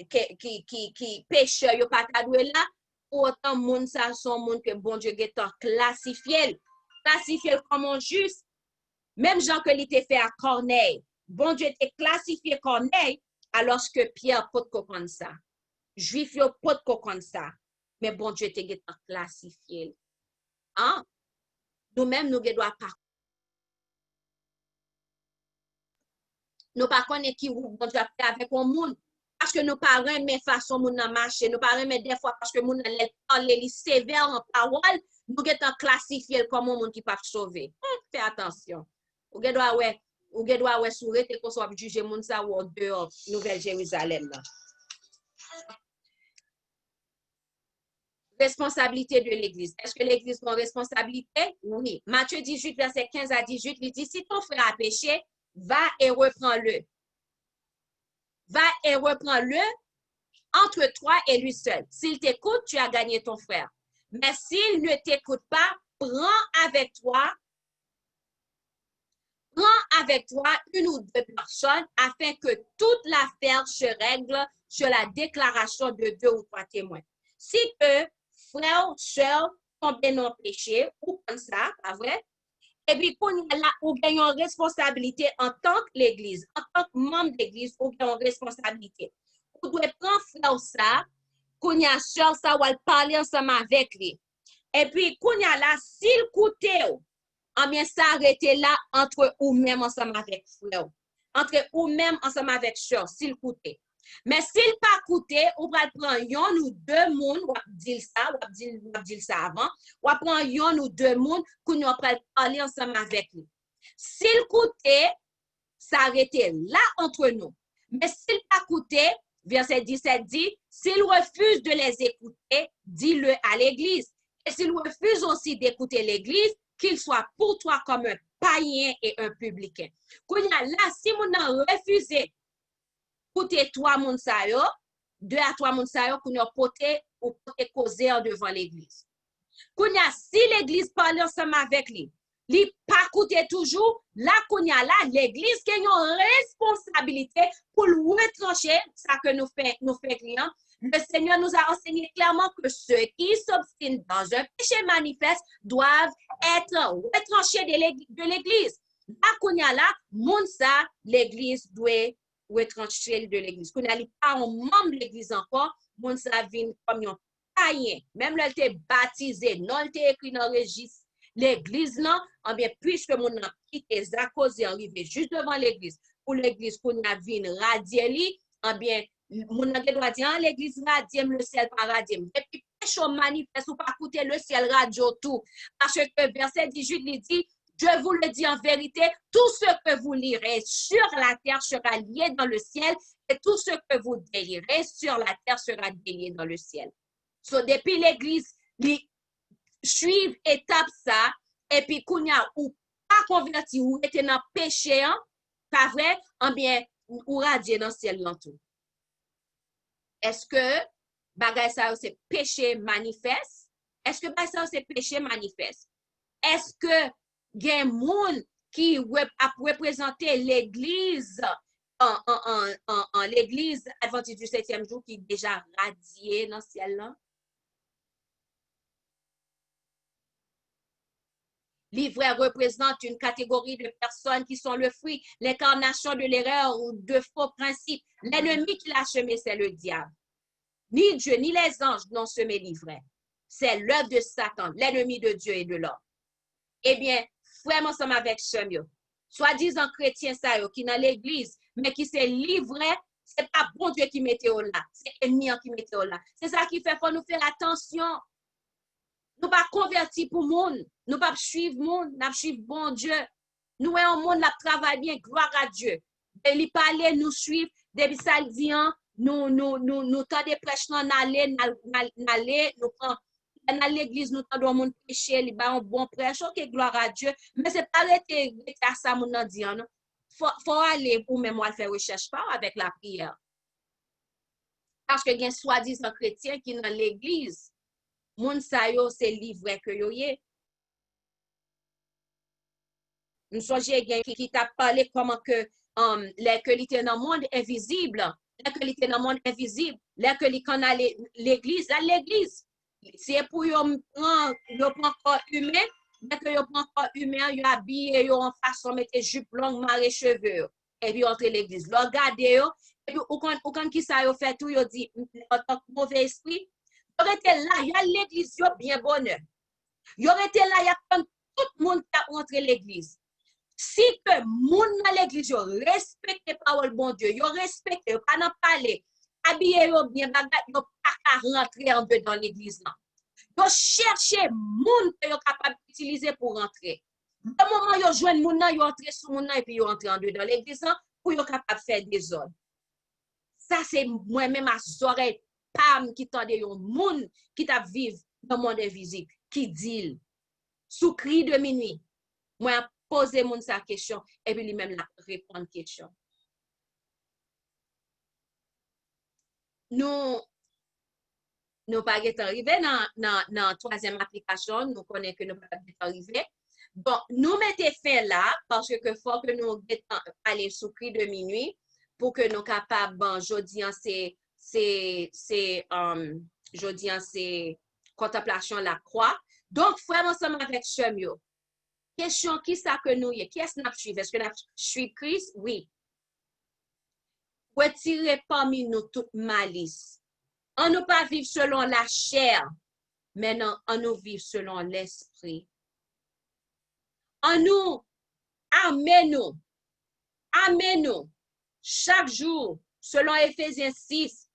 Speaker 2: qui pécheur, yo pas cadoué là, autant monde ça sont monde que bon Dieu est classifié comme un juste. Même Jean que l'était fait à Corneille. Bon Dieu était classifié Corneille alors que Pierre peut comprendre ça. Juif yo peut comprendre ça. Mais bon Dieu était classifié. Hein? Nous-mêmes, nous ne doit pas. Nous pas connaître qui bon Dieu a fait avec un monde. Parce que nous parlons mais façon moun nan marcher, nous parlons mais des fois parce que moun nan parle sévère en parole, nous sommes classifiés comme un monde qui peut sauver. Fais attention. Ou doit sourire qu'on soit juger moun sa ou dehors Nouvelle-Jérusalem là. Responsabilité de l'Église. Est-ce que l'Église a une responsabilité? Oui. Matthieu 18, verset 15 à 18, il dit, si ton frère a péché, va et reprends-le. Va et reprends-le entre toi et lui seul. S'il t'écoute, tu as gagné ton frère. Mais s'il ne t'écoute pas, prends avec toi avec toi une ou deux personnes afin que toute l'affaire se règle sur la déclaration de deux ou trois témoins. Si que frère, sœur, tombent dans le péché, ou comme ça, pas vrai? Et puis, qu'on y a là, ou gagne une responsabilité en tant que l'Église, en tant que membre d'Église, ou gagne une responsabilité. Ou doit prendre frère ça, qu'on y a sœur ça, ou parler ensemble avec lui. Et puis, qu'on y a là, s'il coûte, bien, ça arrêter là entre ou même ensemble avec frère. Entre ou même ensemble avec sœur, s'il coûte. Mais s'il pas coûté, on va prendre yon ou deux moun, ou dire ça, ou dire ça avant, ou prendre yon ou deux moun, qu'on va parler ensemble avec lui. S'il coûté, ça arrêter là entre nous. Mais s'il pas coûté, verset 17 dit, s'il refuse de les écouter, dis-le à l'église. Et s'il refuse aussi d'écouter l'église, qu'il soit pour toi comme un païen et un publicain. Quand là, si mon a refusé d'écouter toi, mon sayo, deux à trois mon sayo, qu'on a poté ou poté causer devant l'église. Quand si l'église parle ensemble avec lui, li pas coûter toujours, là qu'on y a là, l'église qui a une responsabilité pour le retrancher, ça que nous fait client. Le Seigneur nous a enseigné clairement que ceux qui s'obstinent dans un péché manifeste doivent être retranchés de l'église. Là qu'on y a là, moun ça, l'église doit retrancher de l'église. Qu'on y a pas un membre de l'église encore, moun ça vient comme un païen. Même là, il était baptisé, non, il était écrit dans le registre. L'église, non, en bien, puisque mon a quitté Zakos et arrivé juste devant l'église, pour l'église qu'on a vu radier, en bien, mon a doit dire, l'église radie, le ciel pas radie. Et puis, péché manifeste ou pas coûter le ciel radio tout. Parce que verset 18 dit, je vous le dis en vérité, tout ce que vous lirez sur la terre sera lié dans le ciel, et tout ce que vous délirez sur la terre sera délié dans le ciel. So, depuis l'église, suivre étape ça, et puis qu'on y a ou pas converti, ou était dans le péché, hein, pas vrai, en bien, ou radier dans le ciel dans tout. Est-ce que bagay ça c'est péché manifeste? Est-ce que bagay ça c'est péché manifeste? Est-ce que gen moun qui a représenté l'église en l'église adventiste du 7e jour qui déjà radié dans le ciel là? L'ivraie représente une catégorie de personnes qui sont le fruit, l'incarnation de l'erreur ou de faux principes. L'ennemi qui l'a semé, c'est le diable. Ni Dieu, ni les anges n'ont semé l'ivraie. C'est l'œuvre de Satan, l'ennemi de Dieu et de l'homme. Eh bien, frère, ensemble avec Chemio, soi-disant chrétien ça qui dans l'église, mais qui s'est livré, c'est pas bon Dieu qui mettait au là, c'est l'ennemi qui mettait au là. C'est ça qui fait faut nous faire attention. Nous pas convertir pour monde, nous pas suivre monde, nous suivre bon Dieu. Nous un monde la travaille bien, gloire à Dieu. Et il parler nous suivre depuis ça dit nous tant de prêches non aller nous prend dans l'église nous tendons monde péché, il ba un bon prêche, OK, gloire à Dieu, mais c'est pas arrêter à ça mon dit non. Faut aller pour même faire recherche pas avec la prière. Parce que gen soi-disant chrétien qui dans l'église moun sa yo c'est livré que yo yé. Nous songe gen qui t'a parlé comment que les que l'été dans le monde invisible, les que l'été dans le monde invisible, les que li quand aller l'église, à l'église. C'est pour yo prend corps humain, mais que yo prend corps humain, yo habillé yo en façon mettre jupe longue, maré cheveux et puis entre l'église. Lo garde yo et puis ou quand qui ça yo fait tout yo dit en tant que mauvais esprit. Il aurait été là, il y a l'église, il y a bien bonheur. Il aurait été là, il y a tout le monde qui a rentré l'église. Si que le monde dans l'église, il respecte la parole bon Dieu, il respecte, il pas n'en parler, habillé bien, il pas rentrer en dedans l'église. Il cherche le monde que il est capable d'utiliser pour rentrer. Au moment où il joue le monde, il entre sous le monde et puis il entre en dedans l'église pour être capable de faire des ordres. Ça, c'est moi-même à oreilles. Pam qui tende yon moun qui t'a vivre dans le monde invisible qui dit sous cri de minuit moi poser moun sa question et puis lui même la répondre question. Nous pas arrivé dans troisième application, nous connaissons que nous pas arrivé, Bon, nous mettons fin là, parce que faut que nous aller sous cri de minuit, pour que nous capables, bon, jeudi, c'est contemplation la croix. Donc, frère, ensemble avec Chemio. Question, qui ça que nous y est? Qui est-ce que nous suivons? Est-ce que nous suivons Christ? Oui. Retirez parmi nous toute malice. On ne pas vivre selon la chair, mais non, on nous vivre selon l'esprit. On nous, amène-nous chaque jour, selon Éphésiens 6,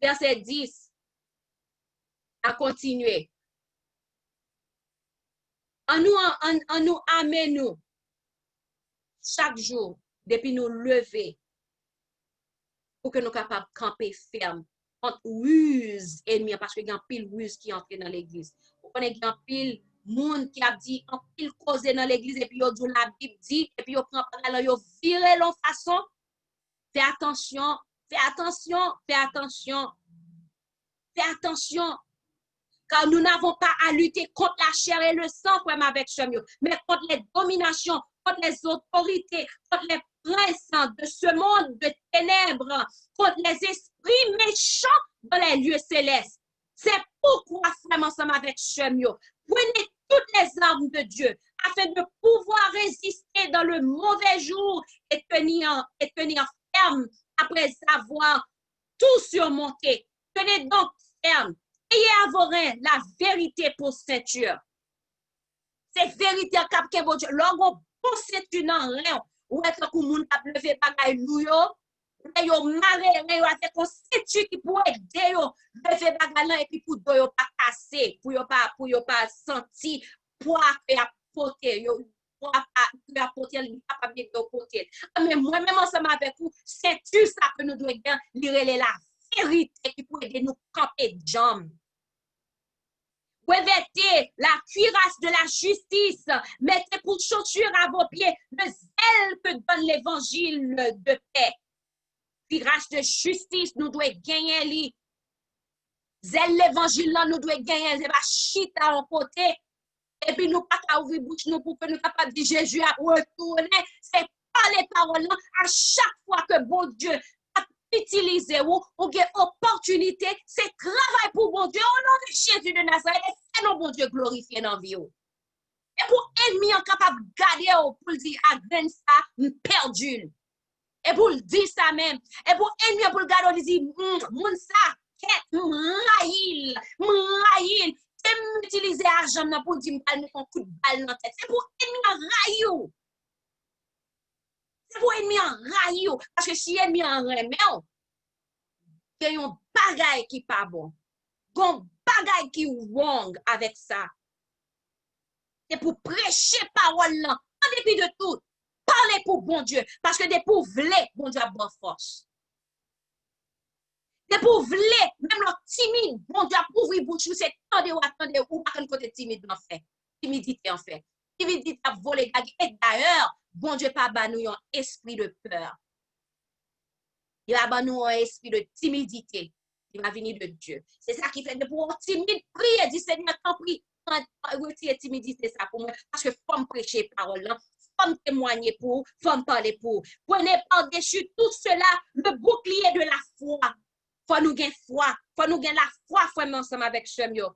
Speaker 2: verset 10, à continuer. On nous amène chaque jour, depuis nous lever, pour que nous soyons capables de camper ferme contre ruse ennemi, parce qu'il y a un pile ruse qui entre dans l'église. On est un pile monde qui a dit un pile cause dans l'église et puis yo dit la Bible dit et puis yo prend parole yo virer l'en façon. Fais attention, fais attention, fais attention. Fais attention. Car nous n'avons pas à lutter contre la chair et le sang, comme avec Chemio, mais contre les dominations, contre les autorités, contre les princes de ce monde de ténèbres, contre les esprits méchants dans les lieux célestes. C'est pourquoi, frère, ensemble avec Chemio, prenez toutes les armes de Dieu afin de pouvoir résister dans le mauvais jour et tenir ferme après avoir tout surmonté. Tenez donc ferme. Ayez à vos reins la vérité pour ceinture. C'est vérité à cap bon Dieu. Lorsqu'on pense ceinture dans rien, ou est-ce que moun t'a levé bagay nou yo, yo maré yo avec une ceinture qui pourrait aider yo lever bagay là et puis pour yo pas casser, pour yo pas sentir poids que a porter yo poids que a porter li pas bien yo porter. Mais moi même ensemble avec vous, ceinture ça que nous devons bien lire la vérité qui pourrait aider nous camper jambe. Revêtez la cuirasse de la justice. Mettez pour chaussure à vos pieds le zèle que donne l'évangile de paix. Cuirasse de justice, nous devons gagner lui. Zèle l'évangile là, nous devons gagner. C'est pas chita en côté. Et puis nous pas qu'à ouvrir bouche nous pour que nous capables de dire Jésus a retourné. C'est pas les paroles là. À chaque fois que bon Dieu utiliser ou une opportunité, c'est travail pour bon Dieu au nom de Jésus de Nazareth, c'est non bon Dieu glorifié dans la vie. Et pour ennemi capable de garder pour le dire à grain ça perdu. Et pour le dire ça même, et pour ennemi pour le garder dire moun ça quête m'raïl, c'est utiliser argent pour dire me un coup de balle dans tête. C'est pour ennemi raïou. C'est pour ennemi en rayon. Parce que si ennemi en remet, il y a un bagay qui pas bon. Un bagay qui wrong avec ça. C'est pour prêcher parole là. En dépit de tout, parler pour bon Dieu. Parce que des pour vler, bon Dieu a bonne force. Des pour vler, même le timide, bon Dieu a ouvrir bouche, c'est attendez ou pas un côté timide en fait. Timidité en fait. Timidité a volé gag. Et d'ailleurs, bon Dieu pas ban nous un esprit de peur. Il va ban nous un esprit de timidité. Il va venir de Dieu. C'est ça qui fait de pour timide prier, dit Seigneur, t'en prie, retirer timidité ça pour moi parce que faut me prêcher parole là, faut me témoigner pour, faut me parler pour. Prenez par-dessus tout cela le bouclier de la foi. Faut nous gagner foi, faut nous gagner la foi vraiment ensemble avec Chemio,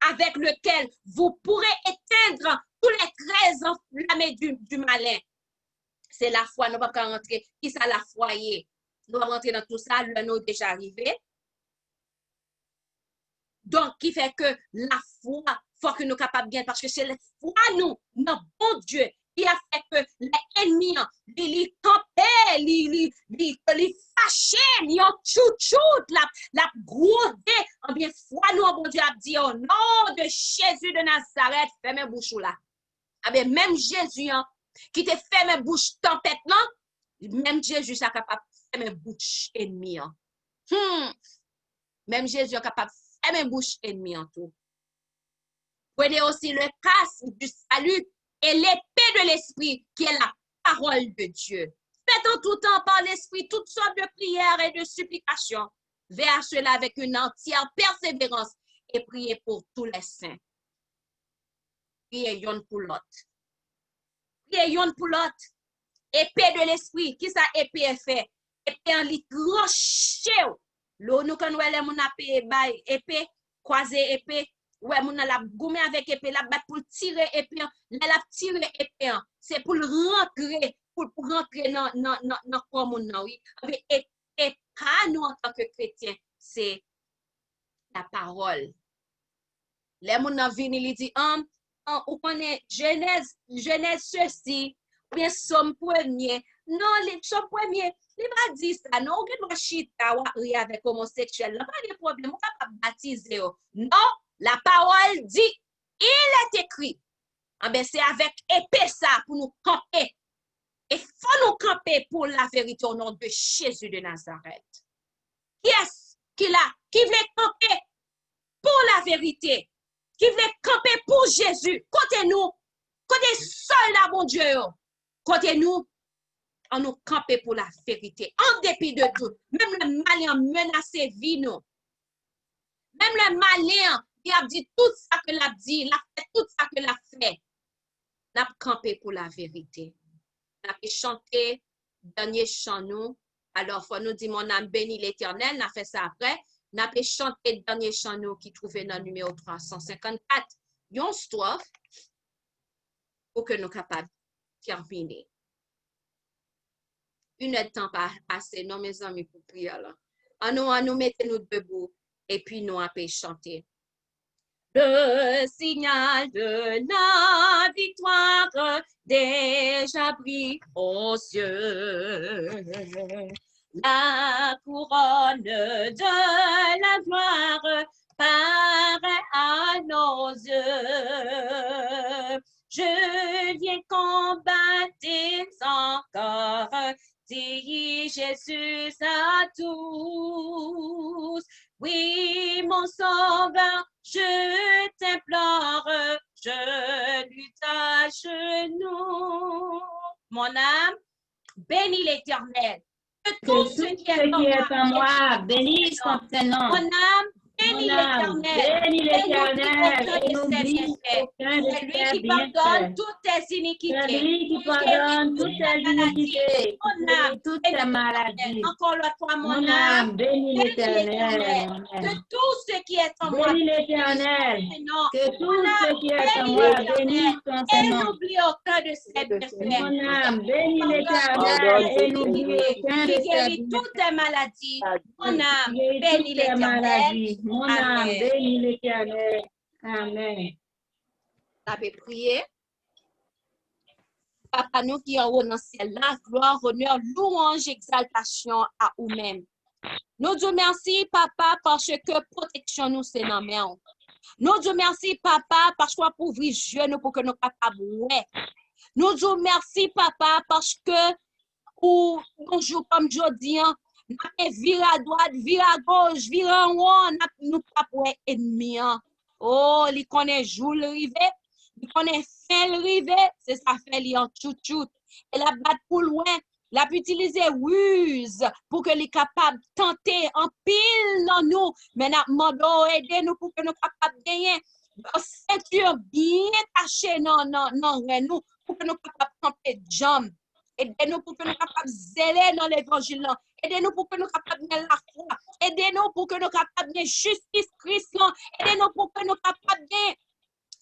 Speaker 2: avec lequel vous pourrez éteindre tous les 13 enflammés du malin. C'est la foi, nous ne pouvons pas rentrer. Qui ça la foi? Nous allons rentrer dans tout ça, le nous est déjà arrivé. Donc, qui fait que la foi, il faut que nous soyons capables de gagner, parce que c'est la foi, nous, notre bon Dieu, qui a fait que l'ennemi, il campait, il fâchait, il chouchoute, la grondé. En bien, foi, nous, bon Dieu, a dit au nom de Jésus de Nazareth, fermez bouche là. Ah bien, même Jésus, qui te ferme bouche tempête, non? Même Jésus est capable de fermer bouche ennemi. Même Jésus est capable de fermer bouche ennemi en tout. Prenez aussi le casque du salut et l'épée de l'esprit qui est la parole de Dieu. Faites en tout temps par l'esprit toutes sortes de prières et de supplications. Vers cela avec une entière persévérance et priez pour tous les saints. priez yon pour l'autre. Priez yon pour l'autre. Épée de l'esprit, qui ça épée fait? Épée en lit tranché. L'eau nous quand nous mon épée, croiser épée. Ouais, mon la goumer avec épée, la bat pour tirer épée, la tirer épée. C'est pour rentrer, pour rentrer dans corps mon oui. Et pas nous en tant que chrétiens, c'est la parole. Les gens viennent, ils disent, on connaît Genèse ceci, bien somme premier. Non, les somme premier, il va dire ça. Non, on doit chita ou avec homosexuel. Là, pas de problème, on va pas baptiser. Non, la parole dit, il est écrit. Ah ben, c'est avec épée ça pour nous camper. Il faut nous camper pour la vérité au nom de Jésus de Nazareth. Qui est-ce qui veut camper pour la vérité? Qui veut camper pour Jésus? Côté nous, côté soldat, mon Dieu, côté nous, on nous camper pour la vérité. En dépit de tout, même le malin menacé vie nous. Même le malin, il a dit tout ça que l'a dit, il a fait tout ça que l'a fait. On a campé pour la vérité. On a chanté dernier chant nous. Alors, faut nous dire mon âme bénit l'Éternel. On a fait ça après. On a chanté le dernier chant nous qui trouvait dans le numéro 354. Yon strophe pour que nous soyons capables de terminer. Une heure de temps passé, non, mes amis, pour prier là. nous mettons-nous debout et puis nous allons chanter. Le signal de la victoire déjà brille aux cieux. La couronne de la gloire paraît à nos yeux. Je viens combattre encore, dit Jésus à tous. Oui, mon sauveur, je t'implore, je lutte à genoux. Mon âme, bénis l'Éternel. Que tout ce qui est en moi, bénis son prénom. Mon âme, bénis l'Éternel.
Speaker 4: Bénis l'Éternel et n'oublie aucun de
Speaker 2: C'est lui
Speaker 4: ses
Speaker 2: qui pardonne
Speaker 4: bienfaits.
Speaker 2: toutes tes iniquités.
Speaker 4: C'est lui qui pardonne toutes tes iniquités,
Speaker 2: Mon âme,
Speaker 4: toutes tes maladies.
Speaker 2: encore une fois,
Speaker 4: Mon âme, bénis l'Éternel.
Speaker 2: Que tout ce qui est en moi,
Speaker 4: Bénis l'Éternel. Que tout
Speaker 2: Mon âme,
Speaker 4: ce qui est en
Speaker 2: bénis
Speaker 4: moi,
Speaker 2: l'Éternel.
Speaker 4: bénisse son
Speaker 2: Et
Speaker 4: nom.
Speaker 2: n'oublie aucun de ses bienfaits.
Speaker 4: Mon âme, bénis l'Éternel et n'oublie aucun de
Speaker 2: Qui
Speaker 4: ses
Speaker 2: guérit
Speaker 4: bienfaits.
Speaker 2: toutes tes maladies. Mon âme,
Speaker 4: Guéris
Speaker 2: bénis
Speaker 4: toutes tes
Speaker 2: l'Éternel.
Speaker 4: maladies. Mon âme,
Speaker 2: Amen.
Speaker 4: bénis l'Éternel. Amen.
Speaker 2: On peut prier. Papa, nous qui en haut dans le ciel, la gloire, honneur, louange, exaltation à vous-même. Nous disons merci, Papa, parce que protection nous, c'est dans main. Nous disons merci, Papa, parce qu'on pour ouvrir les yeux pour que nous capables de Nous disons merci, Papa, parce que ou un jour comme jeudi, nous vire à droite, vire à gauche, vire en haut, nous pas pour ennemi. Oh, il connaît jour le rivet, il connaît fin le rivet, c'est ça fait li en chouchou. Et la batte pour loin, la peut utiliser ruse pour que les capable tenter en pile dans nous, mais n'a demandons aider nous pour que nous capable gagner ceinture bien tachée non nous pour que nous capable camper jambe. Aidez-nous pour que nous capables zéler dans l'évangile. Aidez-nous pour que nous capables de la foi. Aidez-nous pour que nous capables de justice Christ. Aidez-nous pour que nous capables de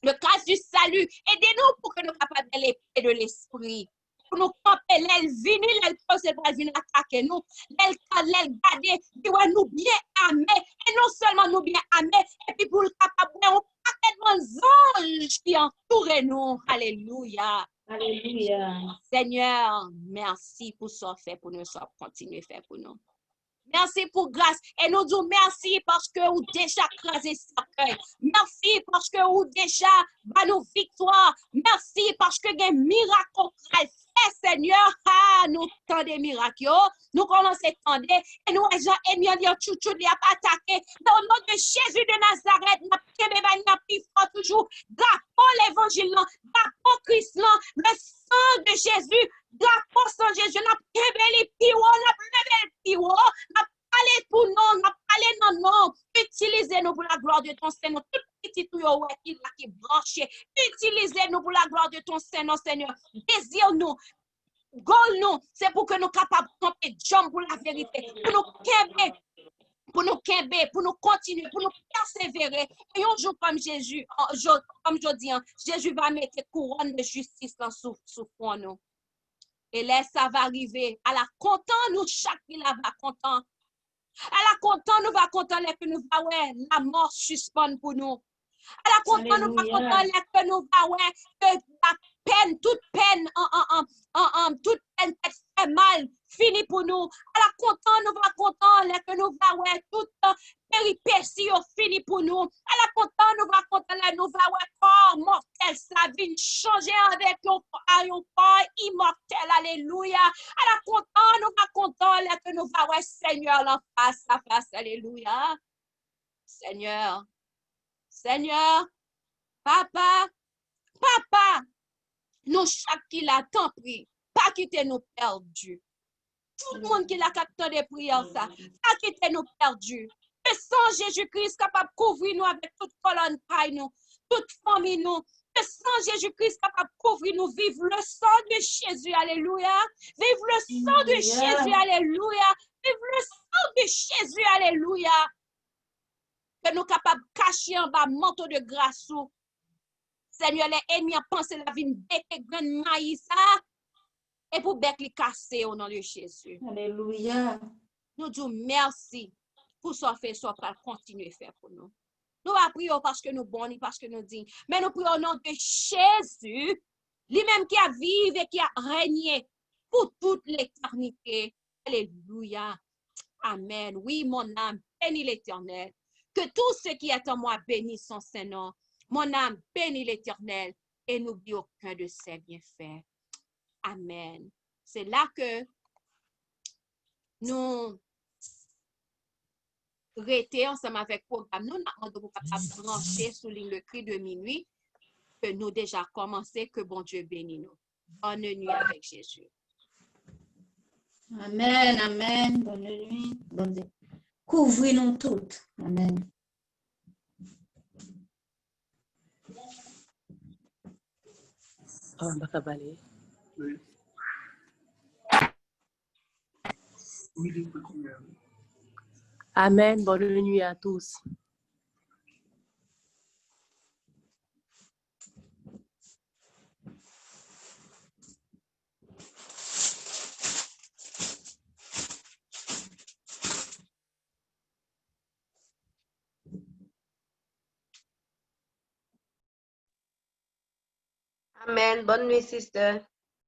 Speaker 2: le cas du salut. Aidez-nous pour que nous capables de l'épée de l'esprit. Pour nous camper, l'aile venir, l'aile poser, l'aile venir attaquer nous. L'aile garder, puis nous bien armés. Et non seulement nous bien armés, et puis pour le capable, on paquet d'anges qui entourent nous. Alléluia.
Speaker 4: Alléluia.
Speaker 2: Seigneur, merci pour ce fait pour nous, ça continuer à faire pour nous. Merci pour grâce. Et nous disons merci parce que vous déjà crasé sa cœur. Merci parce que vous déjà nos victoires. Merci parce que des miracles fait, Seigneur. Ah, nous tant des miracles. Nous commençons à tendre et nous déjà ennemi en chouchou de attaquer. Dans le nom de Jésus de Nazareth, nous plus fort toujours. Drapeau l'évangile, drapeau Christ, le sang de Jésus, drapeau sang Jésus, nous avons les pieds, nous avons parlé pour nous, nous avons parlé non, utilisez-nous pour la gloire de ton Seigneur. Toute petit tout yo ouais qui branché. Utilisez-nous pour la gloire de ton Saint-Nom, Seigneur. Désire-nous. Goal nous, c'est pour que nous capables de camper jambes pour la vérité, pour nous continuer, pour nous persévérer. Et un jour comme Jésus, comme je dis, Jésus va mettre couronne de justice dans sous front nous. Et là, ça va arriver. À la content, nous, chaque là va content. À la content, nous va content que nous va ouais, la mort suspend pour nous. À la content, nous va content que nous va ouais, que la peine, toute peine qui fait mal, fini pour nous. À la content, nous va content que nous va ouais, toute péripétie fini pour nous. À la content, nous va content nous va ouais, corps mortel, sa vie changer avec un corps immortel. Alléluia. À la content, nous va content que nous va ouais, Seigneur, en face à face. Alléluia. Seigneur. Seigneur, papa, nous chaque qui l'a tant pris, pas quitter nous perdus. Tout le monde qui l'a capté des prières, ça, pas quitter nous perdus. Le sang Jésus-Christ capable de couvrir nous avec toute colonne paille, nous, toute famille, nous. Le sang Jésus-Christ capable de couvrir nous, vive le sang de Jésus, alléluia. Vive le sang de Jésus, alléluia. Vive le sang de Jésus, alléluia. Que nous capables de cacher en bas manteau de grâce. Seigneur, les ennemis ont pensé la vie de grain maïs et pour bec les casser au nom de Jésus.
Speaker 4: Alléluia.
Speaker 2: Nous disons merci pour ce fait, ce qu'on continuer à faire pour nous. Nous prions parce que nous bons, parce que nous disons, mais nous prions au nom de Jésus, lui-même qui a vécu et qui a régné pour toute l'éternité. Alléluia. Amen. Oui, mon âme, bénis l'Éternel. Que tout ce qui est en moi bénisse son Saint-Nom. Mon âme bénit l'Éternel et n'oublie aucun de ses bienfaits. Amen. C'est là que nous restons ensemble avec le programme. Nous avons capable de brancher sous le cri de minuit que nous déjà commencé. Que bon Dieu bénisse nous. Bonne nuit avec Jésus.
Speaker 4: Amen, amen. Bonne nuit. Bonne nuit. Couvrez-nous toutes. Amen.
Speaker 1: Amen. Bonne nuit à tous.
Speaker 3: Amen. Bonne nuit, sister.